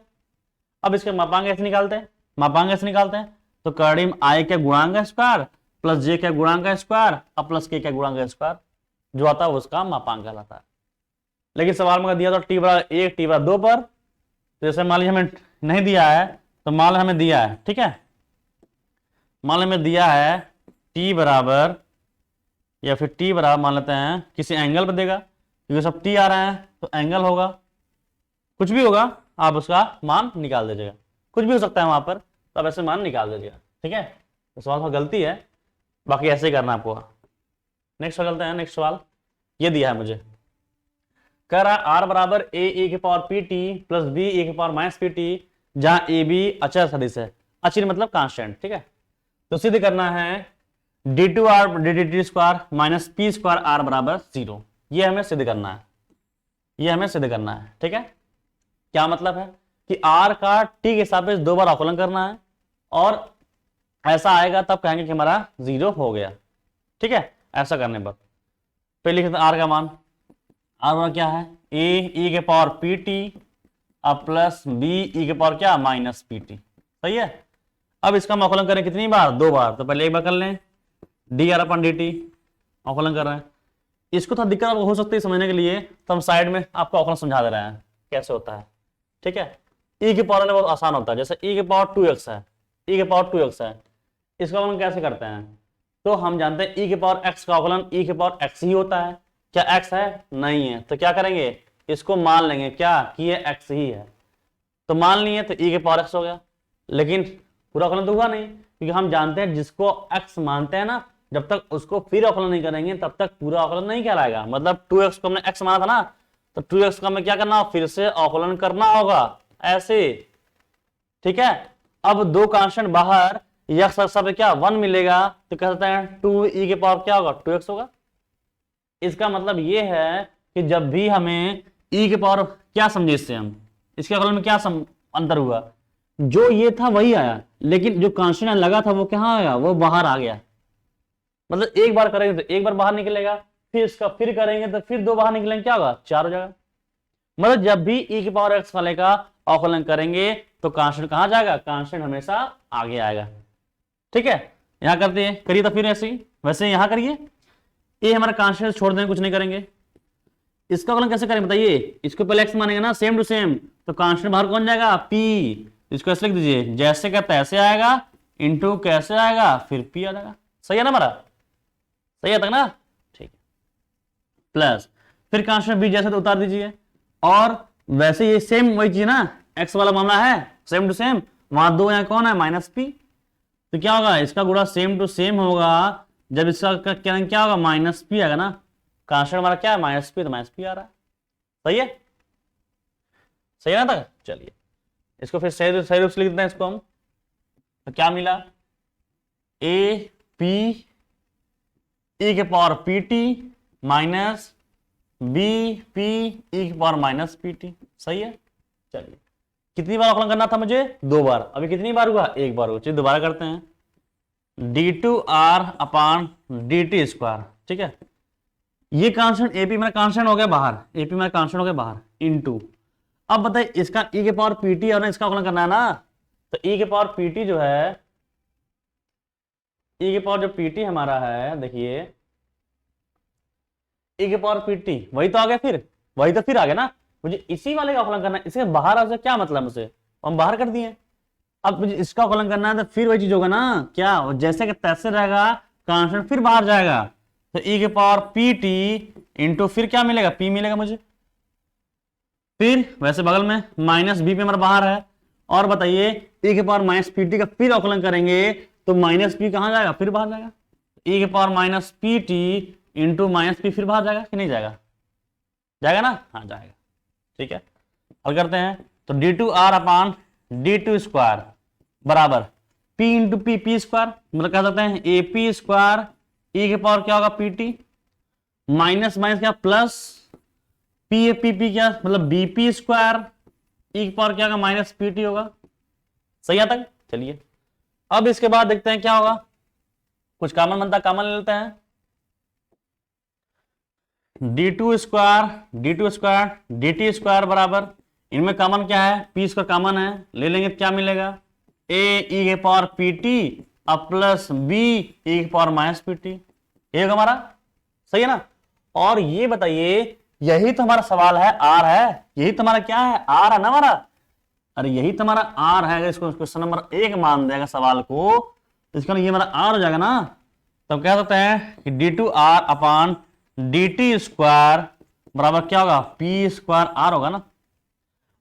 अब इसके मापांक ऐसे निकालते हैं, मापांक ऐसे निकालते हैं, तो कड़ी में आई के गुणांक का स्क्वायर प्लस जे के गुणांक का स्क्वायर और प्लस के गुणांक का स्क्वायर, जो आता है उसका मापांक कहलाता है। लेकिन सवाल में दिया तो टी बराबर 1 टी बराबर 2 पर, तो जैसे मान लीजिए हमें नहीं दिया है, तो मान लो हमें दिया है, ठीक है, मान लो हमें दिया है टी बराबर, या फिर टी बराबर मान लेते हैं किसी एंगल पर देगा, क्योंकि सब टी आ रहे हैं तो एंगल होगा, कुछ भी होगा आप उसका मान निकाल दीजिएगा, कुछ भी हो सकता है वहां पर, तो आप ऐसे मान निकाल दीजिएगा, ठीक है। तो सवाल थोड़ा गलती है, बाकी ऐसे ही करना आपको। नेक्स्ट सवाल चलते हैं। नेक्स्ट सवाल ये दिया है मुझे, कह रहा है आर बराबर ए के power p t plus b a के पावर माइनस पी टी, जहां ए बी अचर सदिश है, अचर मतलब कांस्टेंट, ठीक है। तो सिद्ध करना है d two r d t square minus p square r बराबर 0, ये हमें सिद्ध करना है, ये हमें सिद्ध करना है, ठीक है। क्या मतलब है कि आर का टी के सापेक्ष 2 बार अवकलन करना है, और ऐसा आएगा तब कहेंगे कि हमारा 0 हो गया, ठीक है। ऐसा करने पर फिर लिखते हैं आर का मान, आर मान क्या है ए के पावर पी टी अब प्लस बी ई के पावर क्या माइनस पी टी, सही है। अब इसका हम अवकलन करें कितनी बार, 2 बार, तो पहले एक बार कर लें डी आर अपन डी टी, अवकलन कर रहे हैं। इसको थोड़ा दिक्कत हो सकती है समझने के लिए, तो हम साइड में आपको अवकलन समझा दे रहे हैं कैसे होता है, ठीक है। ई के पावर बहुत आसान होता है, जैसे ई के पावर 2x है, ई के पावर 2x है, इसका अवकलन कैसे करते हैं, तो हम जानते हैं ई के पावर x का अवकलन ई के पावर x ही होता है, क्या x है, नहीं है, तो क्या करेंगे, इसको मान लेंगे क्या कि ये x ही है, तो मान लिए तो ई के पावर x हो गया, लेकिन पूरा अवकलन तो हुआ नहीं, क्योंकि हम जानते हैं जिसको x मानते हैं ना, जब तक उसको फिर अवकलन नहीं करेंगे तब तक पूरा अवकलन नहीं कहलाएगा। मतलब 2x को हमने x माना था ना, तो 2x का हमें क्या करना, फिर से अवकलन करना होगा ऐसे, ठीक है। अब 2 कांस्टेंट बाहर, x सब क्या 1 मिलेगा, तो कह सकते हैं 2e के पावर क्या होगा 2x होगा। इसका मतलब ये है कि जब भी हमें e के पावर क्या समझे इससे हम, इसके अवकलन में क्या अंतर हुआ, जो ये था वही आया, लेकिन जो कांस्टेंट लगा था वो कहाँ आया, वो बाहर आ गया। मतलब एक बार करेंगे तो एक बार बाहर निकलेगा, फिर इसका फिर करेंगे तो फिर 2 बाहर निकलेंगे, क्या होगा 4 हो जाएगा। मतलब जब भी e के पावर x वाले का अवकलन करेंगे तो कांस्टेंट कहां जाएगा, कांस्टेंट हमेशा आगे आएगा, ठीक है। यहां करते हैं, करिए तो फिर ऐसे ही, वैसे यहां करिए, ये हमारा कांस्टेंट छोड़ देंगे, कुछ नहीं करेंगे। इसका अवकलन कैसे करें बताइए, इसको पहले x मानेंगे ना सेम टू सेम, तो कांस्टेंट बाहर कौन जाएगा p, इसको ऐसे लिख दीजिए जैसे का तैसे आएगा, इंटू कैसे आएगा फिर p आ जाएगा, सही है ना हमारा, सही है तक ना, ठीक है। प्लस फिर कांस्टेंट b जैसे तो उतार दीजिए, और वैसे ये सेम वही चीज ना, x वाला मामला है सेम टू सेम, वहां 2 यहाँ कौन है माइनस p, तो क्या होगा इसका गुणा सेम टू सेम होगा, जब इसका क्या होगा माइनस p आएगा ना, कांस्टेंट हमारा क्या है माइनस p, तो माइनस p आ रहा है, सही है, सही है ना तक। चलिए इसको फिर सही रूप से लिख देते हैं इसको हम, तो क्या मिला ए पी ई के power p t minus b p e के पावर माइनस पी टी, सही है। चलिए कितनी बार अवकलन करना था मुझे, 2 बार, अभी कितनी बार हुआ, 1 बार हुआ, चलिए दोबारा करते हैं d two r upon d t square, ठीक है। ये कांस्टेंट एपी मेरा कांस्टेंट हो गया बाहर, एपी मेरा कांस्टेंट हो गया बाहर, इनटू अब बताइए इसका ई के पावर पीटी और इसका अवकलन करना है ना, तो ई के पावर पीटी जो है, ई के पावर जो पीटी हमारा है, देखिए ई के पावर पीटी वही तो आ गया, फिर वही तो फिर आ गया ना, मुझे इसी वाले का अवकलन करना है, इसके बाहर आ क्या मतलब मुझे, हम बाहर कर दिए, अब मुझे इसका अवकलन करना है तो फिर वही चीज होगा ना, क्या जैसे कि तैसे रहेगा, कांस्टेंट फिर बाहर जाएगा, तो ई के पावर पी टी इंटू फिर क्या मिलेगा पी मिलेगा मुझे, फिर वैसे बगल में माइनस बी पे हमारा बाहर है, और बताइए ई के पावर माइनस पी टी का फिर अवकलन करेंगे तो माइनस पी कहां जाएगा, फिर बाहर जाएगा, ई के power minus P T into minus P फिर बाहर जाएगा कि नहीं जाएगा, जाएगा ना, हाँ जाएगा, ठीक है। हल करते हैं, तो d two r upon d two square बराबर p into p p square, मतलब कह सकते हैं ए पी स्क्वायर ई के पावर क्या होगा पी टी माइनस माइनस क्या plus P A P P क्या मतलब बी पी स्क्वायर ई के पावर क्या होगा माइनस पी टी होगा, सही आता है। चलिए अब इसके बाद देखते हैं क्या होगा, कुछ कॉमन बनता, कॉमन ले लेते हैं, d two square d t square बराबर, इनमें कॉमन क्या है पी स्क्वायर कॉमन है, ले लेंगे क्या मिलेगा ए ई के पावर पी टी अब प्लस बी ई के पावर माइनस पी टी, ये होगा हमारा, सही है ना। और ये बताइए यही तो हमारा सवाल है, आर है, यही तुम्हारा क्या है, आर है ना हमारा। अरे यही तुम्हारा आर है। अगर इसको क्वेश्चन नंबर 1 मान देगा सवाल को, तो इसका ये हमारा आर हो जाएगा ना। तब कह सकते हैं कि d two r upon d t square बराबर क्या होगा, पी स्क्वायर आर होगा ना।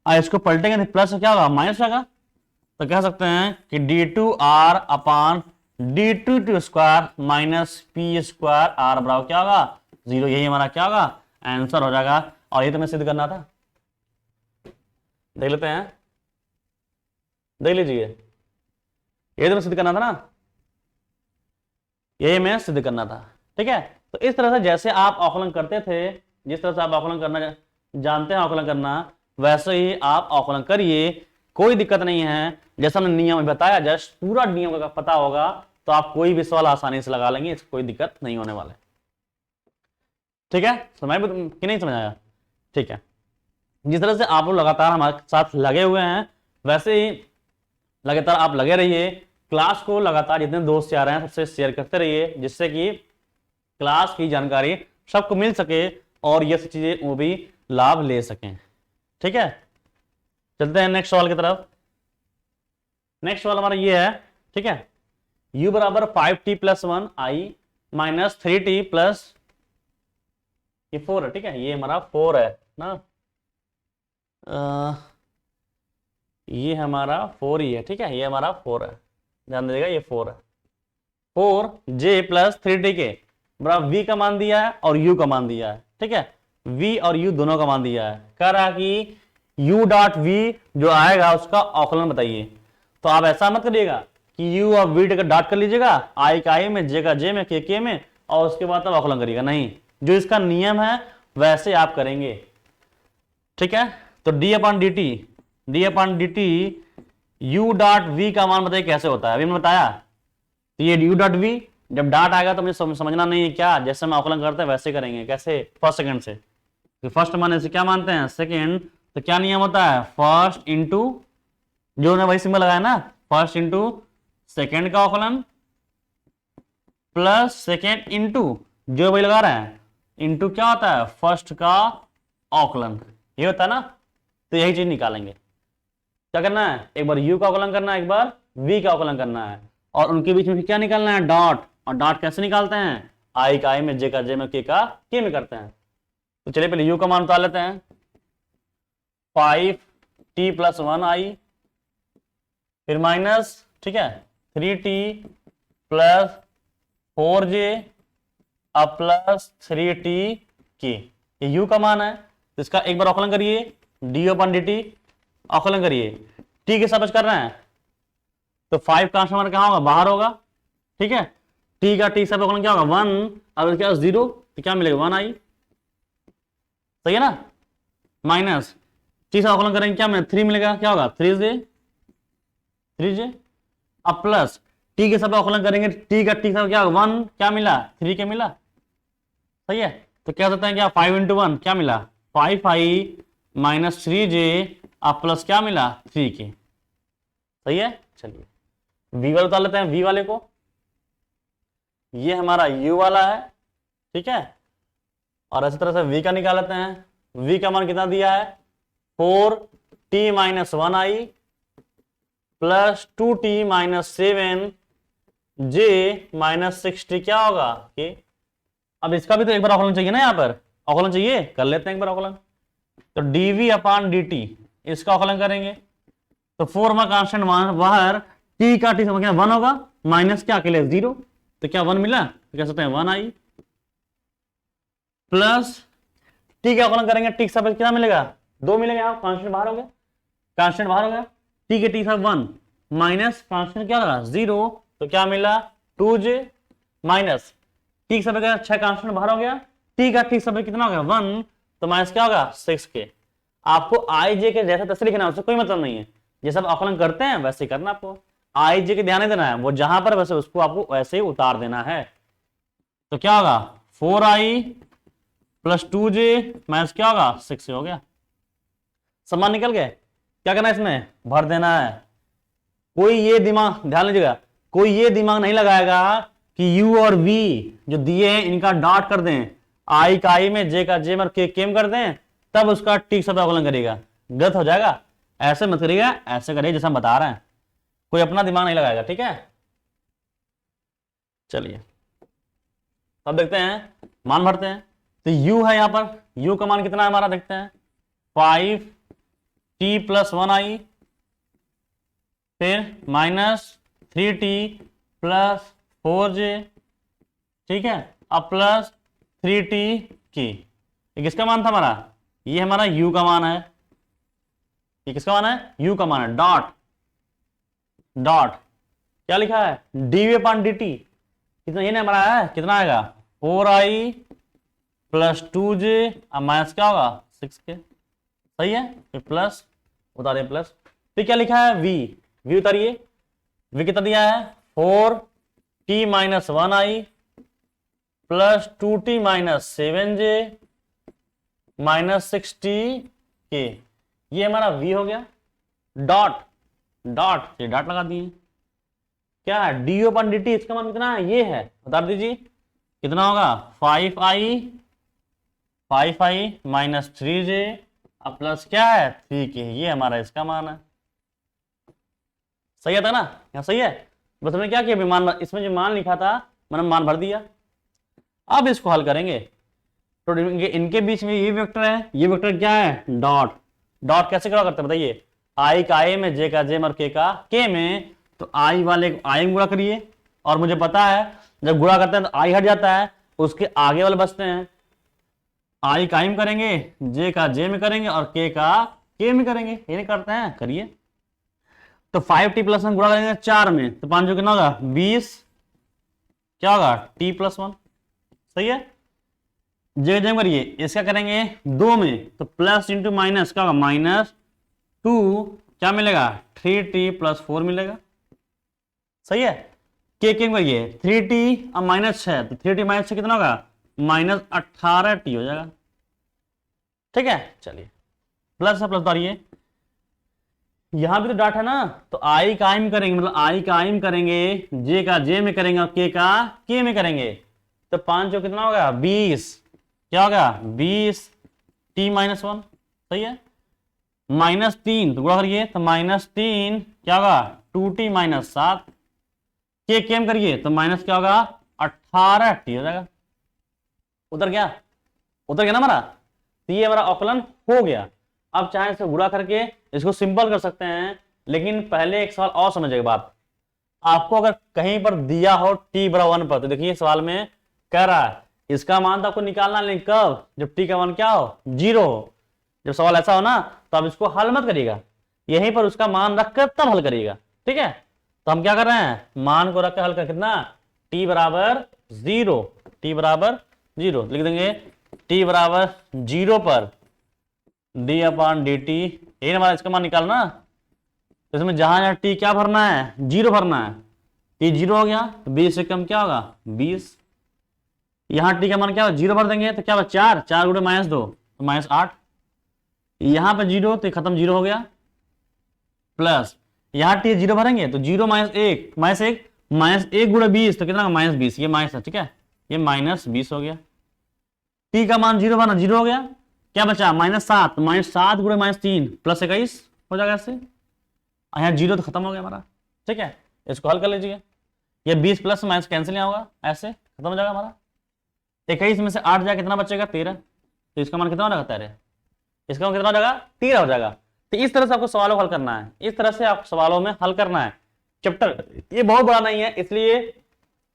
इसको पलटेंगे तो प्लस क्या होगा, माइनस होगा। तो कह सकते हैं कि d two r upon d two t square minus p square r बराबर क्या होगा, 0। यही हमारा क्या होगा, आंसर हो जाएगा। और ये तो मैं सिद्ध करना था, देख लेते हैं, देख लीजिए, ये तो मैं सिद्ध करना था ना, यही मैं सिद्ध करना था। ठीक है, तो इस तरह से जैसे आप आकलन करते थे, जिस तरह से आप आकलन करना जानते हैं आकलन करना, वैसे ही आप आकलन करिए, कोई दिक्कत नहीं है। जैसा हमने नियम बताया, जस्ट पूरा नियम का पता होगा तो आप कोई भी सवाल आसानी से लगा लेंगे, इसको कोई दिक्कत नहीं होने वाला है। ठीक है, समझ कि नहीं समझ आया? ठीक है, जिस तरह से आप लोग लगातार हमारे साथ लगे हुए हैं, वैसे ही लगातार आप लगे रहिए। क्लास को लगातार जितने दोस्त आ रहे हैं सबसे शेयर करते रहिए, जिससे कि क्लास की जानकारी सबको मिल सके और ये सब चीजें वो भी लाभ ले सकें। ठीक है, चलते हैं नेक्स्ट सवाल की तरफ। नेक्स्ट सवाल हमारा ये है, ठीक है, u बराबर 5t plus 1 i minus 3t plus ये 4 है। ठीक है, ये हमारा 4 है ना, ये हमारा 4 ही है। ठीक है, ये हमारा 4 है, ध्यान दीजिएगा, ये 4 है। 4j प्लस 3t के बराबर v का मान दिया है और u का मान दिया है। ठीक है, v और u दोनों का मान दिया है। कह रहा कि u डॉट v जो आएगा उसका औकलन बताइए। तो आप ऐसा मत करिएगा कि u और v का डॉट कर लीजिएगा, i का i में, j का j में, k में, और उसके बाद तब औकलन करिएगा। नहीं, जो इसका नियम है वैसे आप करेंगे। ठीक है, तो d upon d T u dot v का मान बताइए कैसे होता है, अभी मैंने बताया। तो ये u डॉट v जब डॉट आएगा तो मुझे समझना नहीं है क्या, जैसे हम आकलन करते हैं वैसे करेंगे। कैसे, फर्स्ट सेकंड से। तो फर्स्ट माने से क्या मानते हैं, सेकंड। तो क्या नियम होता है, फर्स्ट इंटू, जो ने वही सिंबल लगाया ना, फर्स्ट इंटू सेकंड का आकलन प्लस सेकंड इंटू जो वही लगा रहे हैं इंटू क्या होता है, फर्स्ट का आकलन। ये होता है ना, तो यही चीज निकालेंगे। क्या करना है, एक बार u का आकलन करना है, एक बार v का आकलन करना है, और उनके बीच में क्या निकालना है, डॉट। और डॉट कैसे निकालते हैं, i का i में, j का j में, k का k में करते हैं। तो चलिए पहले u का मान उतार लेते हैं, 5t प्लस 1i, फिर माइनस, ठीक है, 3t प्लस 4j अब प्लस 3t k। ये u का मान है, तो इसका एक बार आकलन करिए, d अपन dt आकलन करिए। t के सापेक्ष कर रहे हैं तो 5 का आंसर कहां होगा, बाहर होगा। ठीक है, t का t सापेक्ष आकलन क्या होगा, 1, अब क्या 0, तो क्या मिलेगा 1i। सही है ना, माइनस t से आकलन करेंगे क्या मिलेगा, 3 मिलेगा, क्या होगा 3j। अब प्लस t के सापेक्ष आकलन करेंगे, t का t सापेक्ष क्या होगा 1, क्या मिला 3 के मिला। सही है, तो क्या सकते हैं क्या, 5 इंटू 1 क्या मिला 5i माइनस 3j अब प्लस क्या मिला 3k। सही है, चलिए v वाले उतार लेते हैं, v वाले को। ये हमारा u वाला है, ठीक है, और इसी तरह से v का निकाल लेते हैं। v का मान कितना दिया है, 4t minus 1i plus 2t minus 7j minus 6t क्या होगा k। अब इसका भी तो एक बार आकलन चाहिए ना, यहाँ पर आकलन चाहिए, कर लेते हैं एक बार आकलन। तो dv अपॉन dt इसका आकलन करेंगे, तो 4 में कांस्टेंट बाहर, t का t समझ 1 होगा, माइनस क्या के लिए 0, तो क्या 1 मिला, तो कह सकते हैं 1i प्लस t का आकलन करेंगे, t के सापेक्ष कितना मिलेगा 2 मिलेगा, यहाँ कांस्टेंट बाहर हो गया, कांस्टेंट बाहर हो गया, t के t सापेक्ष 1 माइनस कांस्टेंट क्या लगा 0, तो क्या मिला 2j माइनस t के सापेक्ष 6 कांस्टेंट बाहर हो गया, t का t सापेक्ष कितना हो गया 1, तो माइनस क्या होगा 6k। आपको i j के जैसा तैसे लिखना है, उससे कोई मतलब नहीं है, जैसे आप आकलन करते हैं वैसे ही करना। आपको i j के ध्यान नहीं देना है, वो जहां पर वैसे उसको आपको वैसे ही उतार देना है। तो क्या होगा 4i प्लस 2j माइनस क्या होगा 6 हो गया, समान निकल गए। क्या करना है, इसमें भर देना है। कोई ये दिमाग, ध्यान लीजिएगा, कोई ये दिमाग नहीं लगाएगा कि u और v जो दिए हैं इनका डॉट कर दें, आई का आई में, जे का जे में और के में कर दें, तब उसका टी के साथ अवकलन करेगा, गलत हो जाएगा। ऐसे मत करिएगा, ऐसे करिए जैसे हम बता रहे हैं, कोई अपना दिमाग नहीं लगाएगा, ठीक है। चलिए अब देखते हैं, मान भरते हैं। तो u है यहां पर, u का मान कितना है हमारा, देखते हैं 5t+1i, फिर -3t+4j, ठीक है, अब +3t ये किसका मान था हमारा, ये हमारा u का मान है। ये किसका मान है, u का मान है। डॉट डॉट क्या लिखा है, dv/dt कितना, ये नहीं हमारा है, कितना आएगा 4i+2j, अब माइनस क्या होगा 6k, सही है। फिर प्लस उतारिए प्लस, फिर क्या लिखा है v उतारिए, v कितना दिया है 4t-1i +2t-7j -6tk, ये हमारा v हो गया। डॉट डॉट ये डॉट लगा दिए, क्या है du/dt, इसका मान कितना है, ये है, बता दीजिए कितना होगा 5i -3j अब प्लस क्या है 3k, ये हमारा इसका मान है। सही आता ना, यहाँ सही है। बस हमने क्या किया, मान, इसमें जो मान लिखा था मैंने मान भर दिया। अब इसको हल करेंगे तो इनके बीच में ये वेक्टर है, ये वेक्टर क्या है डॉट। डॉट कैसे करा करते हैं बताइए, आई का आई में, जे का जे में और के का के में, तो आई वाले को आई में गुणा करिए, और मुझे पता है जब गुणा करते हैं तो आई हट जाता है, उसके आगे वाले बचते हैं। आई का आई में करेंगे, जे का जे में करेंगे और के का के में करेंगे, ये नहीं करते हैं, करिए। तो 5t+1 गुणा करेंगे 4 में, तो 5 कितना होगा 20, क्या होगा t+1, सही है। जे जे में करिए, इसका करेंगे 2 में, तो प्लस इंटू माइनस क्या होगा -2, क्या मिलेगा 3t+4 मिलेगा, सही है। के करिए 3t अब -6, तो 3t -6 कितना होगा -18t हो जाएगा, ठीक है। चलिए प्लस है, प्लस उतारिए, यहां भी तो डॉट है ना, तो आई का आई में करेंगे, मतलब आई का आई में करेंगे, जे का जे में करेंगे और के का के में करेंगे, तो 5 जो कितना होगा 20, क्या होगा 20t-1, सही है। -3 तो गुणा करिए, तो -3 क्या होगा 2t-7, के केम करिए तो माइनस क्या होगा 18t हो जाएगा। उतर गया, उतर गया ना हमारा, तो ये हमारा अवकलन हो गया। अब चाहे इसे गुणा करके इसको सिंपल कर सकते हैं, लेकिन पहले एक सवाल और समझिएगा बात। आपको अगर कहीं पर दिया हो t=1 पर, तो देखिए सवाल में कह रहा है इसका मान तो आपको निकालना, लेकिन कब, जब t का मान क्या हो 0 हो। जब सवाल ऐसा हो ना तो आप इसको हल मत करिएगा, यहीं पर उसका मान रखकर तब हल करिएगा, ठीक है। तो हम क्या कर रहे हैं, मान को रखकर हल कर, कितना t बराबर 0, t बराबर 0 लिख देंगे, t बराबर 0 पर d/dt, ये हमारा इसका मान निकालना। तो इसमें जहां जहां t क्या भरना है 0 भरना है, t 0 हो गया तो 20 से कम क्या होगा 20, यहां t का मान क्या होगा 0 भर देंगे तो क्या होगा 4, 4 गुणे -2 तो -8, यहां पे 0 तो खत्म 0 हो गया, प्लस यहां t 0 भरेंगे तो 0 -1 -1 गुणे 20 तो कितना -20, ये माइनस है, ठीक है, ये -20 हो गया। t का मान 0 भरना 0 हो गया, क्या बचा -7, तो -7 गुणे -3 +21 हो जाएगा इससे, यहाँ 0 तो खत्म हो गया हमारा, ठीक है। इसको हल कर लीजिए, ये 20 प्लस माइनस कैंसिल नहीं होगा, ऐसे खत्म हो जाएगा हमारा। 21 में से 8 जाएगा कितना बचेगा 13, तो इसका मान कितना हो जाएगा 13, इसका मान कितना हो जाएगा 13 हो जाएगा। तो इस तरह से आपको सवालों को हल करना है, इस तरह से आपको सवालों में हल करना है। चैप्टर ये बहुत बड़ा नहीं है, इसलिए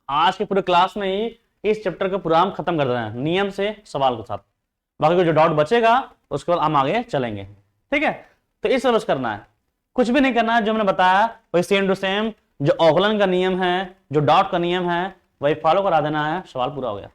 आज के पूरे क्लास में ही इस चैप्टर को पूरा हम खत्म कर रहे हैं नियम से सवाल के साथ, बाकी जो डाउट बचेगा उसके बाद हम आगे चलेंगे, ठीक है। तो इस तरह से करना है, कुछ भी नहीं करना है, जो मैंने बताया वही सेम टू सेम, जो अवकलन का नियम है, जो डॉट का नियम है, वही फॉलो करा देना है, सवाल पूरा हो गया,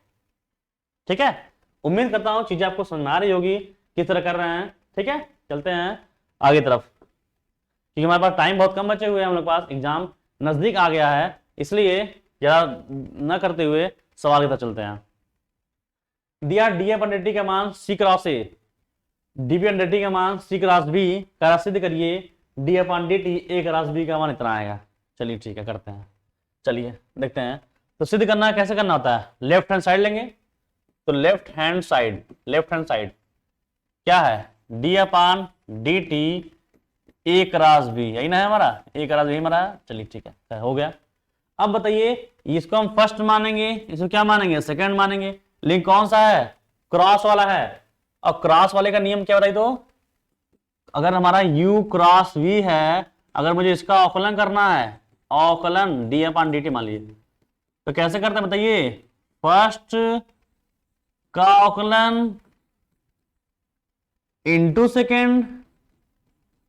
ठीक है। उम्मीद करता हूं चीजें आपको समझ में आ रही होगी किस तरह कर रहे हैं, ठीक है। चलते हैं आगे तरफ, क्योंकि हमारे पास टाइम बहुत कम बचे हुए हैं, हम लोग पास एग्जाम नजदीक आ गया है, इसलिए ज्यादा न करते हुए सवाल की तरफ चलते हैं। दिया d/dt का मान c क्रॉस a, dp/dt का मान c क्रॉस b, करा सिद्ध करिए d/dt a क्रॉस b का मान इतना आएगा। चलिए ठीक है, करते हैं, चलिए देखते हैं। तो सिद्ध करना कैसे करना होता है, लेफ्ट हैंड साइड लेंगे, तो लेफ्ट हैंड साइड क्या है, d upon d t a cross b, यही ना है हमारा, ए क्रॉस बी हमारा। चलिए ठीक है, हो गया। अब बताइए इसको हम फर्स्ट मानेंगे, इसको क्या मानेंगे, सेकंड मानेंगे, लेकिन कौन सा है, क्रॉस वाला है। और क्रॉस वाले का नियम क्या बताइए, तो अगर हमारा u क्रॉस v है, अगर मुझे इसका अवकलन करना है, अवकलन डी अपान डी टी मान लीजिए, तो कैसे करते हैं बताइए, फर्स्ट का अवकलन इंटू सेकेंड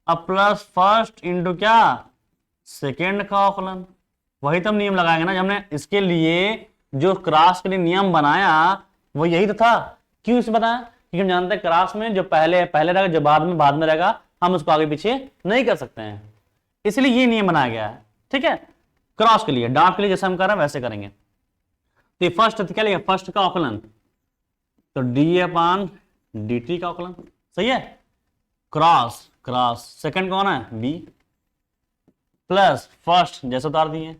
अब प्लस फर्स्ट इंटू क्या, सेकेंड का अवकलन। वही तो हम नियम लगाएंगे ना, हमने इसके लिए जो क्रॉस के लिए नियम बनाया वो यही तो था। क्यों इसे बताया, क्योंकि हम जानते हैं क्रॉस में जो पहले रहेगा, जो बाद में रहेगा, हम उसको आगे पीछे नहीं कर सकते हैं, इसलिए ये नियम बनाया गया है। ठीक है, क्रॉस के लिए, डॉट के लिए जैसे हम कर रहे हैं वैसे करेंगे। तो फर्स्ट क्या लिया, फर्स्ट का अवकलन, तो डी अपान डी टी का अवकलन, सही है, क्रॉस सेकंड कौन है, बी, प्लस फर्स्ट जैसे उतार दिए,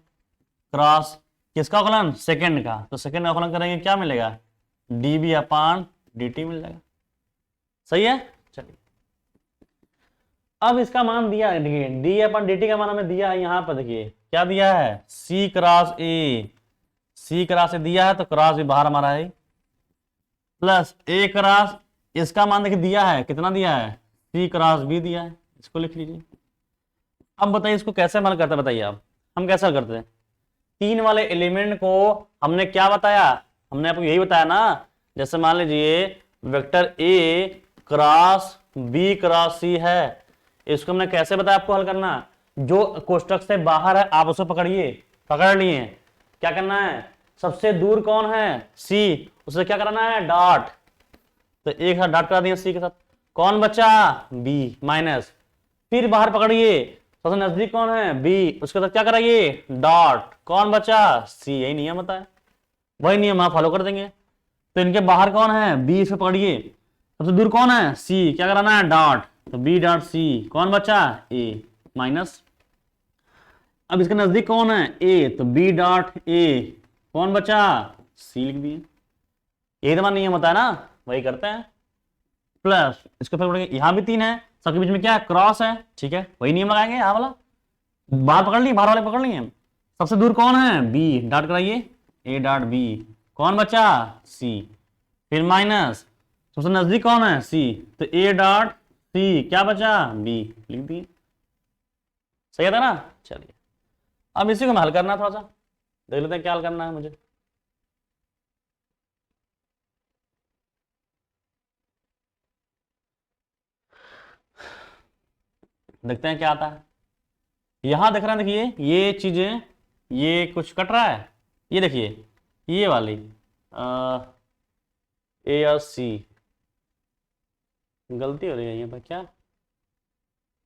क्रॉस किसका अवकलन, सेकंड का, तो सेकंड का अवकलन करेंगे क्या मिलेगा, डी बी अपान डी टी मिल जाएगा। सही है, चलिए अब इसका मान दिया है, देखिए डी अपान डी टी का मान हमें दिया है, यहां पर देखिए क्या दिया है, सी क्रॉस ए दिया है, तो क्रॉस भी बाहर हमारा है, प्लस ए क्रॉस, इसका मान देखिए दिया है, कितना दिया है, सी क्रॉस बी दिया है, इसको लिख लीजिए। अब बताइए इसको कैसे हल करते हैं, बताइए आप, हम कैसे हल करते हैं, तीन वाले एलिमेंट को हमने क्या बताया, हमने आपको यही बताया ना, जैसे मान लीजिए वेक्टर ए क्रॉस बी क्रॉस सी है, इसको हमने कैसे बताया आपको हल करना, जो कोष्टक से बाहर है आप उसको पकड़िए, पकड़ लिए, क्या करना है, सबसे दूर कौन है, सी, उसे क्या कराना है, डॉट, तो एक साथ डॉट करा दिया सी के साथ, कौन बचा, बी माइनस, फिर बाहर पकड़िए, सबसे नजदीक कौन है, बी, उसके साथ क्या कराइए, डॉट, कौन बचा, सी, यही नियम होता है, वही नियम आप फॉलो कर देंगे। तो इनके बाहर कौन है, बी, इसे पकड़िए, सबसे दूर कौन है, सी, क्या कराना है, डॉट, तो बी डॉट सी, कौन बचा, ए माइनस, अब इसके नजदीक कौन है, ए, तो बी डॉट ए, कौन बचा, सी लिख दिए, यही तो हमारा नियम होता है ना, वही करते हैं, प्लस इसको फिर यहां भी तीन है, सबके बीच में क्या है, क्रॉस है, ठीक है, वही नियम लगाएंगे, यहां वाला बाहर पकड़ लिए, बाहर वाले पकड़ लिए, सबसे दूर कौन है, बी, डॉट कराइए, ए डॉट बी, कौन बचा, सी, फिर माइनस, सबसे नजदीक कौन है, सी, तो ए डॉट सी, क्या बचा, बी, लिख दिए, सही था ना। चलिए अब इसी को मैं हल करना, थोड़ा सा देख लेते हैं क्या हल करना है मुझे। देखते हैं क्या आता है, यहां देख रहे हैं, देखिए ये चीजें, ये कुछ कट रहा है, ये देखिए ये वाली ए और सी, गलती हो रही है यहाँ पर, क्या,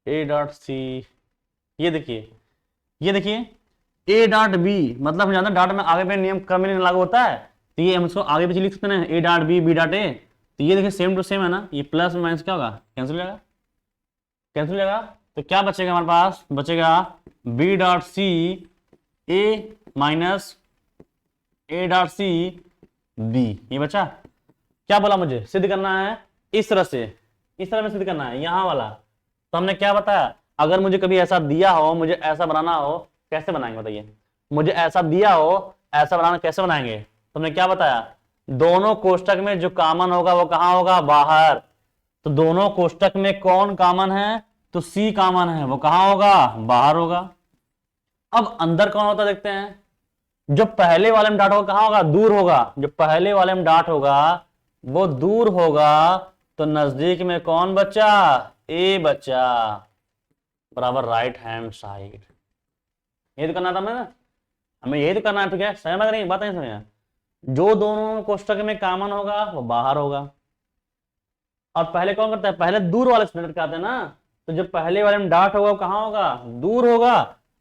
ए डॉट सी, ये देखिए ए डॉट बी, मतलब हम जानते हैं डॉट में आगे पे नियम क्रम में लागू होता है, तो ये हम इसको आगे पीछे लिख सकते हैं, a dot b b dot a, तो ये देखिए सेम टू सेम है ना, ये प्लस माइनस क्या होगा, कैंसिल हो जाएगा, तो क्या बचेगा हमारे पास, बचेगा b dot c a minus a dot c b, ये बचा। क्या बोला मुझे सिद्ध करना है, इस तरह में सिद्ध करना है, यहां वाला, तो हमने क्या बताया, अगर मुझे कभी ऐसा दिया हो, मुझे ऐसा बनाना हो, कैसे बनाएंगे बताइए, मुझे ऐसा दिया हो, ऐसा बनाना कैसे बनाएंगे, तो हमने क्या बताया, दोनों कोष्टक में जो कॉमन होगा वो कहां होगा, बाहर, तो दोनों कोष्टक में कौन कॉमन है, तो सी कॉमन है, वो कहां होगा, बाहर होगा। अब अंदर कौन होता देखते हैं, जो पहले वाले में डॉट होगा कहां होगा, दूर होगा, जो पहले वाले में डॉट होगा वो दूर होगा, तो नजदीक में कौन बचा, ए बचा, बराबर राइट हैंड साइड, ये तो करना था हमें यही तो करना है, ठीक है, समझ नहीं बात नहीं समझ, जो दोनों कोष्टक में कॉमन होगा वो बाहर होगा, और पहले कौन करता है, पहले दूर वाले स्टूडेंट करते हैं ना, तो जो पहले वाले में डॉट होगा वो कहां होगा, दूर होगा,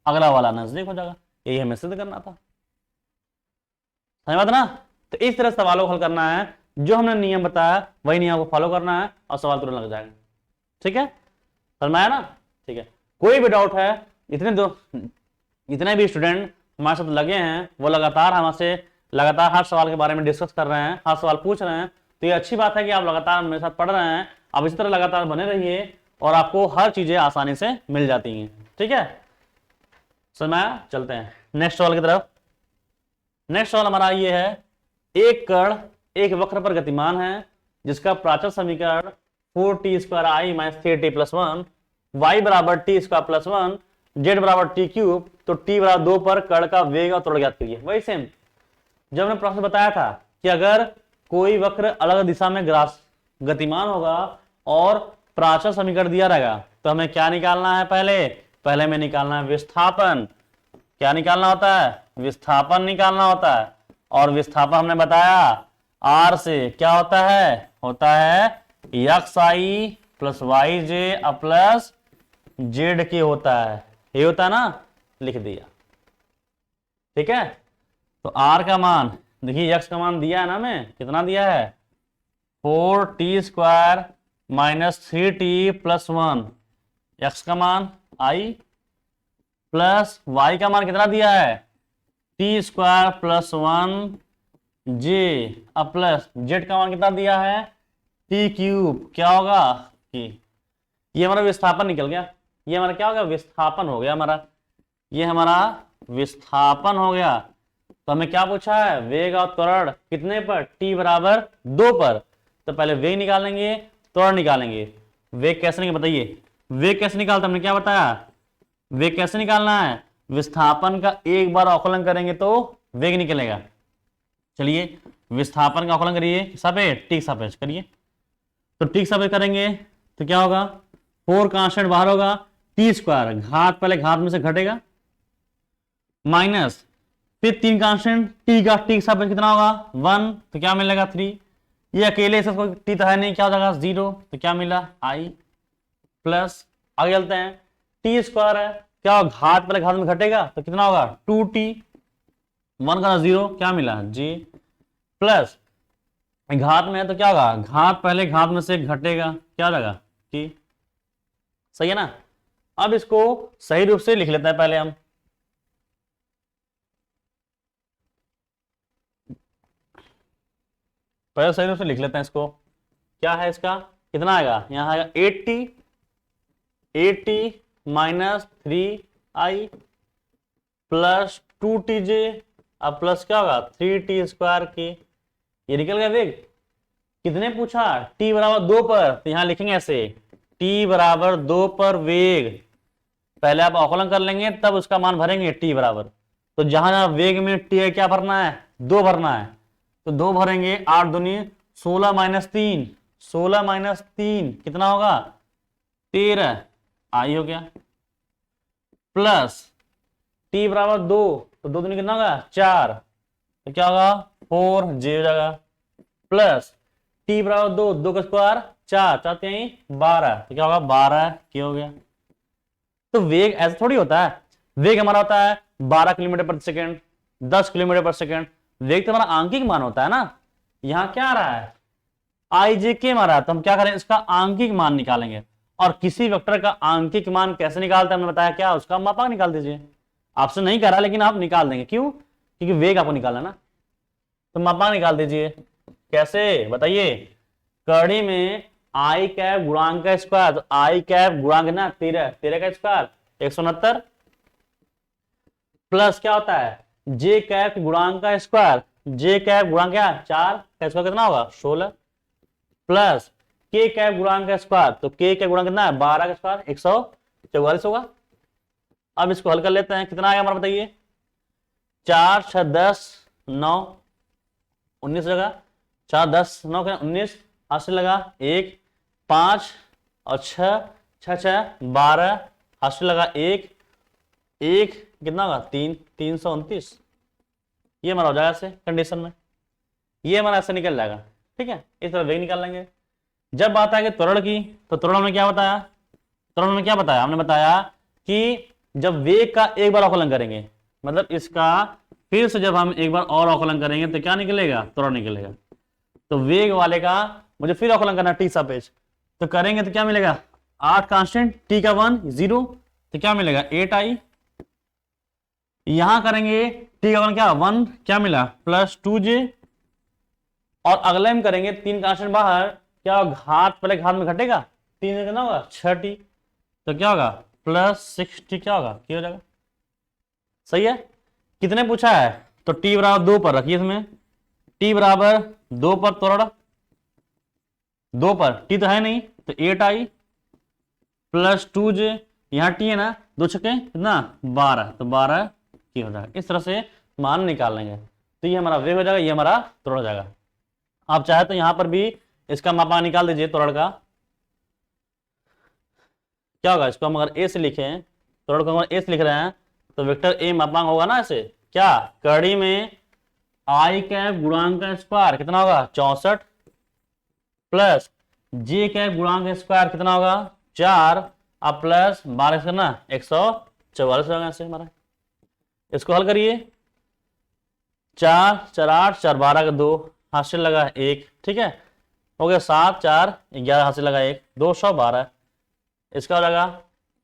अगला वाला नजदीक हो जाएगा, यही हमें सिद्ध करना था, समझ बात ना। तो इस तरह सवालों को हल करना है, जो हमने नियम बताया वही नियम को फॉलो करना है और सवाल तुरंत लग जाएगा, ठीक है, समझ में आया ना, ठीक है। कोई भी डाउट है, इतने भी स्टूडेंट हमारे साथ लगे हैं वो लगातार हमसे लगातार हर सवाल के बारे में डिस्कस कर रहे हैं, हर सवाल पूछ रहे हैं, तो ये अच्छी बात है कि आप लगातार मेरे साथ पढ़ रहे हैं। आप इसी तरह लगातार बने रहिए और आपको हर चीजें आसानी से मिल जाती हैं। ठीक है, समय चलते हैं नेक्स्ट सवाल की तरफ। नेक्स्ट सवाल हमारा ये है, एक कण एक वक्र पर गतिमान है जिसका प्राचल समीकरण 4t² - 3t + 1, y बराबर t² + 1, z बराबर t³, तो t बराबर 2 पर कण का वेग और त्वरण ज्ञात करिए। वही सेम जब हमने प्रोसेस बताया था कि अगर कोई वक्र अलग दिशा में गतिमान होगा और प्राचल समीकरण दिया रहेगा तो हमें क्या निकालना है, पहले में निकालना है विस्थापन। क्या निकालना होता है, विस्थापन निकालना होता है। और विस्थापन हमने बताया r से क्या होता है xi + yj + zk होता है, ये होता है ना, लिख दिया। ठीक है, तो r का मान देखिए, x का मान दिया है ना, हमें कितना दिया है 4t² - 3t + 1, x का मान i प्लस y का मान कितना दिया है t² + 1 j प्लस z का मान कितना दिया है t³। क्या होगा कि ये हमारा विस्थापन निकल गया, ये हमारा क्या हो गया, विस्थापन हो गया हमारा, ये हमारा विस्थापन हो गया। तो हमें क्या पूछा है, वेग और त्वरण कितने पर, t बराबर 2 पर। तो पहले वेग निकालेंगे, त्वरण निकालेंगे। वेग कैसे निकाल बताइए, वेग कैसे निकालते हमने क्या बताया, वेग कैसे निकालना है, विस्थापन का एक बार अवकलन करेंगे तो वेग निकलेगा। चलिए विस्थापन का अवकलन करिए, सापेक्ष टी सापेक्ष करिए, तो टी सापेक्ष करेंगे तो क्या होगा, 4 कांस्टेंट बाहर होगा, t², घात पहले घात में से घटेगा, माइनस फिर 3 कांस्टेंट टी का टी सापेक्ष कितना होगा 1, तो क्या मिलेगा 3। ये अकेले से कोई टी तो है नहीं, क्या हो जाएगा 0, तो क्या मिला i प्लस, आगे चलते हैं, t² है, क्या होगा घात पहले घात में घटेगा तो कितना होगा 2t, 1 का 0, क्या मिला j, प्लस घात में है तो क्या होगा, घात पहले घात में से घटेगा, क्या हो जाएगा t। सही है ना। अब इसको सही रूप से लिख लेते हैं, पहले हम सही रूप से लिख लेते हैं इसको। क्या है इसका, कितना आएगा, यहां आएगा 80 - 3i प्लस 2tj, अब प्लस क्या होगा 3t² के, ये निकल गया वेग। कितने पूछा, t बराबर 2 पर, तो यहां लिखेंगे ऐसे t बराबर 2 पर वेग, पहले आप अवकलन कर लेंगे तब उसका मान भरेंगे t बराबर, तो जहां वेग में t क्या भरना है 2 भरना है, तो 2 भरेंगे, 8 दूनी 16 - 3, 16 - 3 कितना होगा 13 आई हो गया, प्लस t बराबर 2, तो 2 दूनी कितना होगा 4, तो क्या होगा 4 j हो जाएगा, प्लस t बराबर 2, 2 का स्क्वायर 4, 4 यहीं 12, तो क्या होगा 12 क्या हो गया। तो वेग ऐसा थोड़ी होता है, वेग हमारा होता है 12 किलोमीटर प्रति सेकेंड, 10 किलोमीटर प्रति सेकेंड, वेग तो हमारा आंकिक मान होता है ना। यहां क्या आ रहा है IJK मारा है, तो हम क्या करें इसका आंकिक मान निकालेंगे। और किसी वेक्टर का आंकिक मान कैसे निकालते हैं हमने बताया, क्या उसका मापांक निकाल दीजिए। आपसे नहीं करा लेकिन आप निकाल देंगे, क्यों, क्योंकि वेग आपको निकालना ना, तो मापांक निकाल दीजिए। कैसे बताइए, कड़ी में i कैप गुणांक का स्क्वायर, तो i कैप गुणांक ना 13 का स्क्वायर 169, प्लस क्या होता है j कैप गुणांक का स्क्वायर, j कैप गुणांक क्या 4 का स्क्वायर कितना होगा 16, प्लस k कैप गुणांक का स्क्वायर, तो k का गुणांक कितना है 12 का स्क्वायर 144 होगा। अब इसको हल कर लेते हैं, कितना आएगा हमारा बताइए, 4 6 10 9 19 जगह, 4 10 9 19, 80 लगा 1 5 और 6 6 6 12, 80 लगा 1 1 कितना होगा 3 329, ये हमारा हो जाएगा ऐसे कंडीशन में, ये हमारा ऐसे निकल जाएगा। ठीक है, इस तरह वेग निकाल लेंगे। जब बात आएगी त्वरण की, तो त्वरण में क्या बताया, त्वरण में क्या बताया हमने बताया कि जब वेग का एक बार अवकलन करेंगे, मतलब इसका फिर से जब हम एक बार और अवकलन करेंगे तो क्या निकलेगा त्वरण निकलेगा। तो वेग वाले का मुझे फिर अवकलन करना टी सापेक्ष, तो करेंगे तो क्या मिलेगा 8 कांस्टेंट, टी का 1 0, तो क्या मिलेगा 8i, यहां करेंगे टी का मान क्या 1 क्या मिला प्लस 2j, और अगले में करेंगे 3 कांस्टेंट बाहर, क्या घात पहले घात में घटेगा, 3 में कितना होगा 6t, तो क्या होगा प्लस 6t, क्या होगा क्या हो जाएगा। सही है। कितने पूछा है, तो t बराबर 2 पर रखिए, इसमें t बराबर 2 पर तोड़, 2 पर t तो है नहीं तो 8i प्लस 2j, यहाँ t है ना, 2 छक्के कितना 12, तो 12 की हो जाएगा। इस तरह से मान निकाल लेंगे, तो ये हमारा वे हो जाएगा, ये हमारा तोड़ हो जाएगा। आप चाहे तो यहां पर भी इसका मापांक निकाल दीजिए तोड़ का, क्या होगा, इसको हम अगर ए से लिखें, तोड़ को अगर ए से लिख रहे हैं तो वेक्टर ए मापांक होगा ना ऐसे, क्या कड़ी में आई कैप गुणांक का स्क्वायर कितना होगा 64, प्लस जे कैप गुणांक का स्क्वायर कितना होगा 4, अब प्लस 12 करना 144 होगा ऐसे हमारा। इसको हल करिए, 4 4 8 4 12 का 2 हासिल लगा 1, ठीक है, हो गया 7 4 11 हासिल लगा 1, 212, इसका हो जाएगा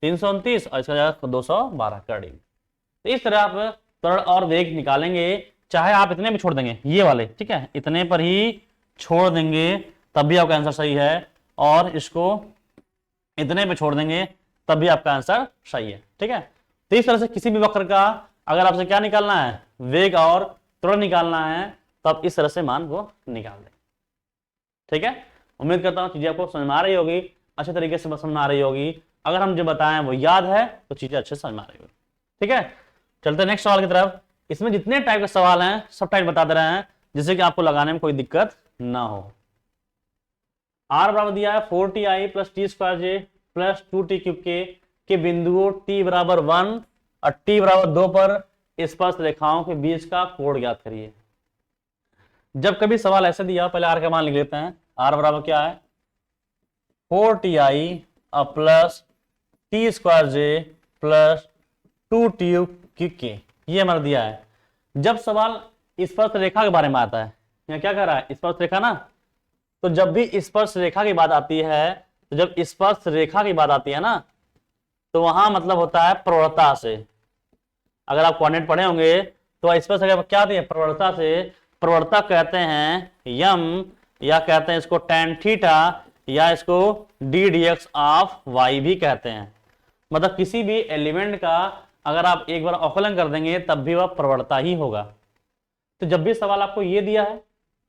329 और इसका हो जाएगा 212 कड़ी। तो इस तरह आप त्वरण और वेग निकालेंगे, चाहे आप इतने भी छोड़ देंगे ये वाले, ठीक है, इतने पर ही छोड़ देंगे तब भी आपका आंसर सही है, और इसको इतने पे छोड़ देंगे तब भी आपका आंसर सही है, ठीक है। तो इस तरह से किसी भी वक्र का अगर आपसे क्या निकालना है, वेग और त्वरण निकालना है, तो आप इस तरह से मान को निकाल दें, ठीक है। उम्मीद करता हूं चीजें आपको समझ में आ रही होगी, अच्छे तरीके से समझ में आ रही होगी। अगर हम जो बताएं वो याद है तो चीजें अच्छे से समझ में आ रही होगी, ठीक है। चलते हैं नेक्स्ट सवाल की तरफ। इसमें जितने टाइप के सवाल हैं सब टाइप बता दे रहे हैं, जिससे कि आपको लगाने में कोई दिक्कत ना हो। आर बराबर दिया है 4ti प्लस टी स्क्वायर जे प्लस 2t क्यूब के बिंदुओं t बराबर 1 और t बराबर 2 पर स्पर्श रेखाओं के बीच का कोण ज्ञात करिए। जब कभी सवाल ऐसे दिया, पहले आर का मान लिख लेते हैं। आर बराबर क्या है 4ti प्लस टी स्क्वायर जे प्लस 2t क्यूब के, ये हमारा दिया है। जब सवाल स्पर्श रेखा के बारे में आता है, यहाँ क्या कह रहा है स्पर्श रेखा ना, तो जब भी स्पर्श रेखा की बात आती है, तो जब स्पर्श रेखा की बात आती है ना, तो वहां मतलब होता है प्रवणता से। अगर आप कोऑर्डिनेट पढ़े होंगे तो स्पर्श रेखा क्या आती है प्रवणता से। प्रवणता कहते हैं यम, या कहते हैं इसको tan थीटा, या इसको d d x of y भी कहते हैं। मतलब किसी भी एलिमेंट का अगर आप एक बार अवकलन कर देंगे तब भी वह प्रवणता ही होगा। तो जब भी सवाल आपको ये दिया है,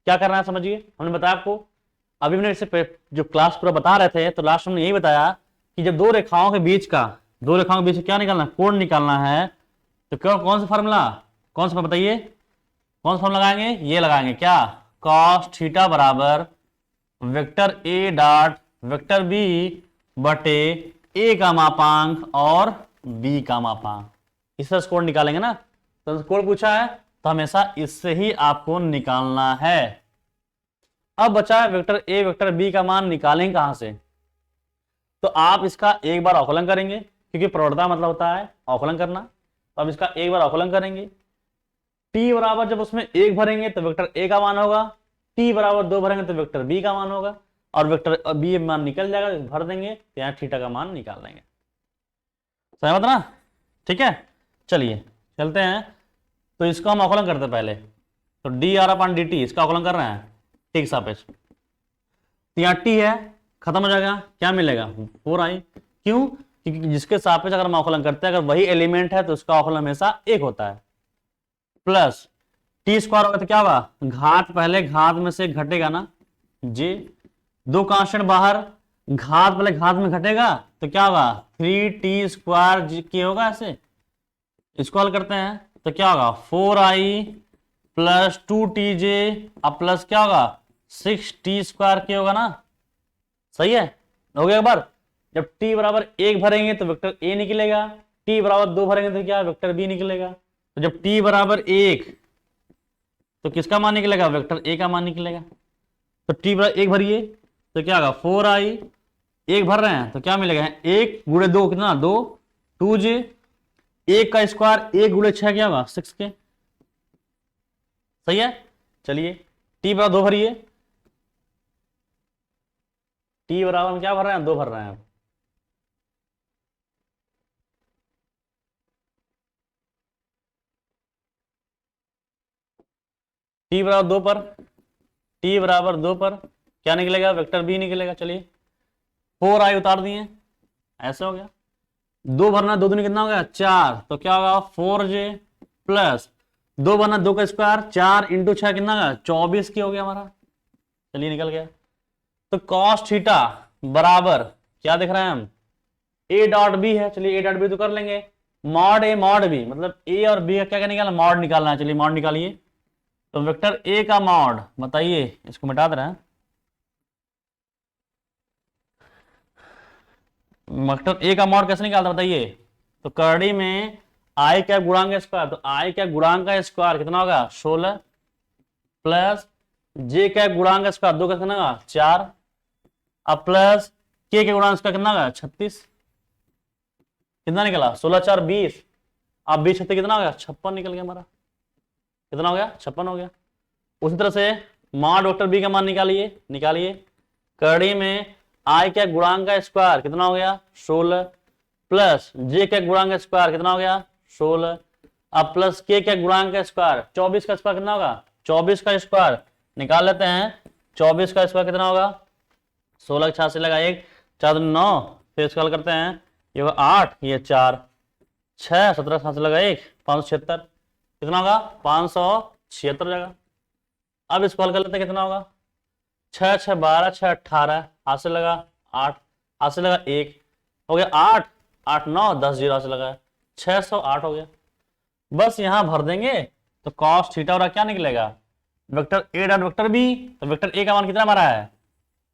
क्या करना है समझिए, हमने बताया आपको अभी हमने इससे जो क्लास पूरा बता रहे थे, तो लास्ट हमने यही बताया कि जब दो रेखाओं के बीच क्या निकालना है, कोण निकालना है, तो क्या कौन सा फार्मूला, कौन सा बताइए, कौन सा फार्मूला लगाएंगे, ये लगाएंगे क्या cos थीटा बराबर वेक्टर ए डॉट वेक्टर बी बटे ए का मापांक और बी का मापांक। इससे कोण निकालेंगे ना, तो कोण पूछा है तो हमेशा इससे ही आपको निकालना है। अब बचा है वेक्टर ए वेक्टर बी का मान निकालेंगे कहां से, तो आप इसका एक बार अवकलन करेंगे, क्योंकि प्रवणता मतलब होता है अवकलन करना। तो अब इसका एक बार अवकलन करेंगे, टी बराबर जब उसमें 1 भरेंगे तो वेक्टर ए का मान होगा, टी बराबर 2 भरेंगे तो वेक्टर बी का मान होगा, और वेक्टर बी मान निकल जाएगा, भर देंगे तो यहाँ थीटा का मान निकाल देंगे। सहमत ना, ठीक है। चलिए चलते हैं, तो इसको हम अवकलन करते हैं पहले, तो डी आर अपन डी टी इसका अवकलन कर रहे हैं टी के सापेक्ष, तो यहाँ टी है खत्म हो जाएगा, क्या मिलेगा 4i। क्यों, क्योंकि जिसके सापेक्ष अगर हम अवकलन करते हैं अगर वही एलिमेंट है तो उसका अवकलन हमेशा 1 होता है, प्लस टी स्क्वायर होगा तो क्या होगा घात पहले घात में से घटेगा ना जे, 2 कांस्टेंट बाहर, घात पहले घात में घटेगा तो क्या होगा 3t स्क्वायर के होगा, ऐसे इसको हल करते हैं तो क्या होगा 4i प्लस 2tj अब प्लस क्या होगा 6t स्क्वायर के होगा ना, सही है। हो गया एक बार, जब t बराबर 1 भरेंगे तो वेक्टर a निकलेगा, t बराबर 2 भरेंगे तो क्या वेक्टर b निकलेगा। तो जब t बराबर 1 तो किसका मान निकलेगा वेक्टर a का मान निकलेगा। तो t बराबर 1 भरिए तो क्या होगा 4i, 1 भर रहे हैं तो क्या मिलेगा 1 गुणे 2 कितना 2, 2j, 1 का स्क्वायर 1 गुणे 6 क्या होगा 6 के, सही है। चलिए t बराबर 2 भरिए, t बराबर हम क्या भर रहे हैं 2 भर रहे हैं, t बराबर 2 पर, t बराबर 2 पर क्या निकलेगा, वेक्टर बी निकलेगा। चलिए 4i उतार दिए, ऐसे हो गया। 2 भरना 2 दूनी कितना हो गया 4, तो क्या होगा 4j प्लस 2 भरना 2 का स्क्वायर 4 इंटू 6 कितना होगा 24 की हो गया हमारा। चलिए निकल गया। तो cos थीटा बराबर क्या देख रहे हैं हम, a डॉट बी है। चलिए a डॉट बी तो कर लेंगे, मॉड a मॉड b, मतलब a और b का क्या क्या निकालना, मॉड निकालना है। चलिए मॉड निकालिए। तो वेक्टर a का मॉड बताइए, इसको मिटा दे रहे हैं। वेक्टर a का मॉड कैसे निकालता बताइए। तो करड़ी में i क्या गुणांक का स्क्वायर, तो i क्या गुणांक का स्क्वायर कितना होगा 16 प्लस j क्या गुणांक का स्क्वायर 2 का कितना होगा 4, अब प्लस k के गुणांक का कितना होगा 36, कितना निकला 16 4 20, अब 20 36 कितना हो गया 56 निकल गया हमारा। कितना हो गया 56 हो गया। उसी तरह से मॉड वेक्टर बी का मान निकालिए। करड़ी में i क्या गुणांक का स्क्वायर कितना हो गया 16 प्लस j क्या गुणांक का स्क्वायर कितना हो गया 16, अब प्लस k क्या गुणांक का स्क्वायर 24 का स्क्वायर कितना होगा 24 का स्क्वायर निकाल लेते हैं। 24 का स्क्वायर कितना होगा 16 6 से लगा 1 4 9, फिर इसका हल करते हैं, ये 8 ये 4 6 17 7 से लगा 1 576, कितना होगा 576 जगह। अब इसको हल कर लेते हैं, कितना होगा 6 6 12 6 18, हाथ से लगा 8 हाथ से लगा 1 हो गया 8 8 9 10 0 हाथ से लगा 608 हो गया। बस यहां भर देंगे तो cos थीटा और क्या निकलेगा vector a dot vector b। तो वेक्टर a का मान कितना हमारा है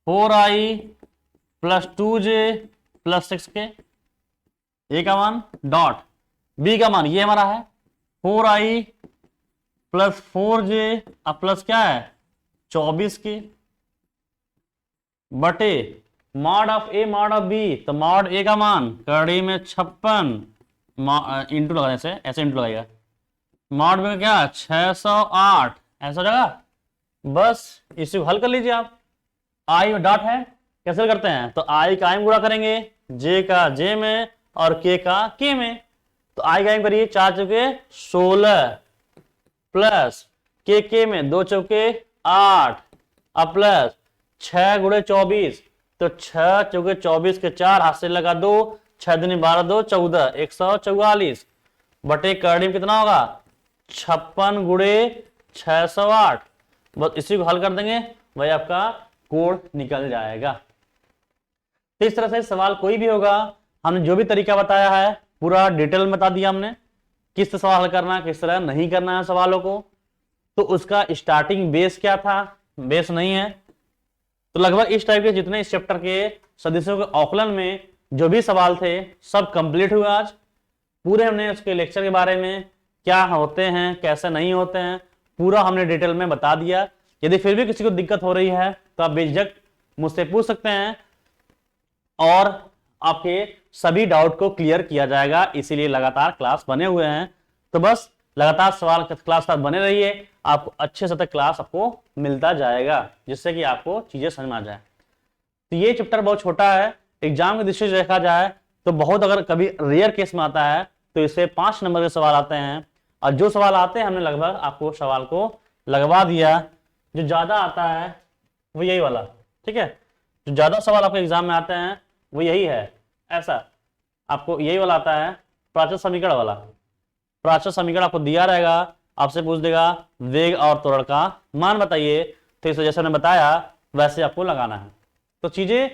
4i plus 2j plus 6k, a का मान डॉट b का मान ये हमारा है 4i प्लस 4j अब प्लस क्या है 24 की बटे mod of a mod of b। तो मॉड a का मान कड़ी में 56 इंटू लगाने से ऐसे इंटू लगाएगा, मॉड में क्या 608 ऐसा हो जाएगा। बस इसी को हल कर लीजिए आप। i डॉट है कैसे करते हैं, तो i का i गुणा करेंगे j का j में और k का k में। तो i का i करिए 4 चौके 16 प्लस k में 2 चौके 8 अब प्लस 6 गुणे 24, तो 6 चौके 24 के 4 हाथ से लगा 2 6 दूनी 12 2 14 144 बटे करड़ी में कितना होगा 56 गुणे 608। बस इसी को हल कर देंगे भाई आपका कोड निकल जाएगा। तो इस तरह से सवाल कोई भी होगा, हमने जो भी तरीका बताया है पूरा डिटेल में बता दिया हमने, किस तरह सवाल हल करना है किस तरह नहीं करना है सवालों को। तो उसका स्टार्टिंग बेस क्या था, बेस नहीं है। तो लगभग इस टाइप के जितने इस चैप्टर के सदस्यों के औकलन में जो भी सवाल थे सब कंप्लीट हुए। आज पूरे हमने उसके लेक्चर के बारे में क्या होते हैं कैसे नहीं होते हैं पूरा हमने डिटेल में बता दिया। यदि फिर भी किसी को दिक्कत हो रही है तो आप बेझिझक मुझसे पूछ सकते हैं और आपके सभी डाउट को क्लियर किया जाएगा। इसीलिए लगातार क्लास बने हुए हैं। तो बस लगातार सवाल क्लास साथ बने रहिए, आपको अच्छे से तक क्लास आपको मिलता जाएगा जिससे कि आपको चीजें समझ में आ जाए। तो ये चैप्टर बहुत छोटा है, एग्जाम की दृष्टि से देखा जाए तो बहुत अगर कभी रेयर केस में आता है तो इससे 5 नंबर के सवाल आते हैं, और जो सवाल आते हैं हमने लगभग आपको सवाल को लगवा दिया। जो ज्यादा आता है वो यही वाला, ठीक है, जो ज्यादा सवाल आपके एग्जाम में आते हैं वो यही है। ऐसा आपको यही वाला आता है प्राचल समीकरण वाला। प्राचल समीकरण आपको दिया रहेगा, आपसे पूछ देगा वेग और त्वरण का मान बताइए, तो इस जैसे मैंने बताया वैसे आपको लगाना है। तो चीजें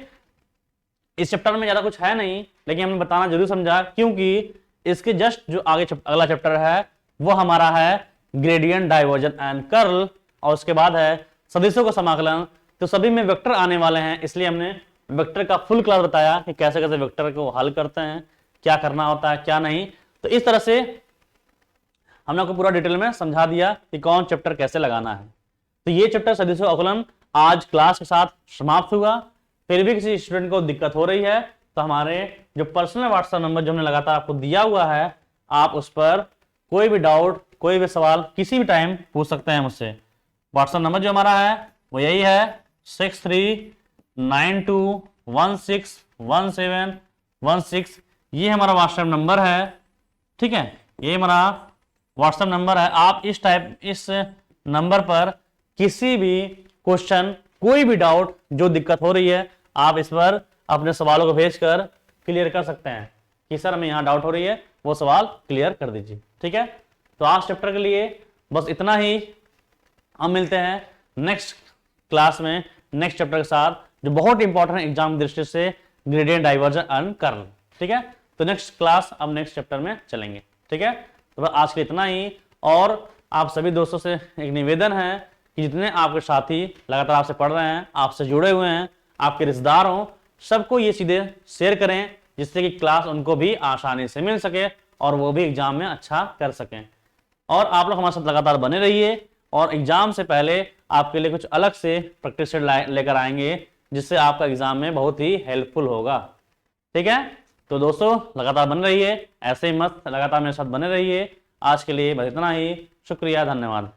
इस चैप्टर में ज्यादा कुछ है नहीं, लेकिन हमने बताना जरूर समझा क्योंकि इसके जस्ट जो आगे अगला चैप्टर है वो हमारा है ग्रेडियंट डाइवर्जन एंड कर्ल, और उसके बाद है सदिशों का समाकलन। तो सभी में वेक्टर आने वाले हैं, इसलिए हमने वेक्टर का फुल क्लास बताया कि कैसे कैसे वेक्टर को हल करते हैं, क्या करना होता है क्या नहीं। तो इस तरह से हमने आपको पूरा डिटेल में समझा दिया कि कौन चैप्टर कैसे लगाना है। तो ये चैप्टर सदिशों का अवकलन आज क्लास के साथ समाप्त हुआ। फिर भी किसी स्टूडेंट को दिक्कत हो रही है तो हमारे जो पर्सनल व्हाट्सएप नंबर जो हमने लगातार आपको दिया हुआ है, आप उस पर कोई भी डाउट कोई भी सवाल किसी भी टाइम पूछ सकते हैं मुझसे। व्हाट्सएप नंबर जो हमारा है वो यही है 6392161716। ये हमारा व्हाट्सएप नंबर है, ठीक है, ये हमारा व्हाट्सएप नंबर है। आप इस नंबर पर किसी भी क्वेश्चन, कोई भी डाउट जो दिक्कत हो रही है, आप इस पर अपने सवालों को भेजकर क्लियर कर सकते हैं कि सर हमें यहाँ डाउट हो रही है, वो सवाल क्लियर कर दीजिए। ठीक है, तो आज चैप्टर के लिए बस इतना ही। हम मिलते हैं नेक्स्ट क्लास में नेक्स्ट चैप्टर के साथ, जो बहुत इंपॉर्टेंट एग्जाम की दृष्टि से, ग्रेडियंट, डाइवर्जन एंड कर्ल। ठीक है, तो नेक्स्ट क्लास अब नेक्स्ट चैप्टर में चलेंगे। ठीक है, तो बस आज के इतना ही। और आप सभी दोस्तों से एक निवेदन है कि जितने आपके साथी लगातार आपसे पढ़ रहे हैं, आपसे जुड़े हुए हैं, आपके रिश्तेदार हों, सबको ये चीजें शेयर करें, जिससे कि क्लास उनको भी आसानी से मिल सके और वो भी एग्जाम में अच्छा कर सकें। और आप लोग हमारे साथ लगातार बने रहिए, और एग्जाम से पहले आपके लिए कुछ अलग से प्रैक्टिस सेट लेकर आएंगे, जिससे आपका एग्जाम में बहुत ही हेल्पफुल होगा। ठीक है, तो दोस्तों लगातार बने रहिए, ऐसे ही मत लगातार मेरे साथ बने रहिए। आज के लिए बस इतना ही। शुक्रिया, धन्यवाद।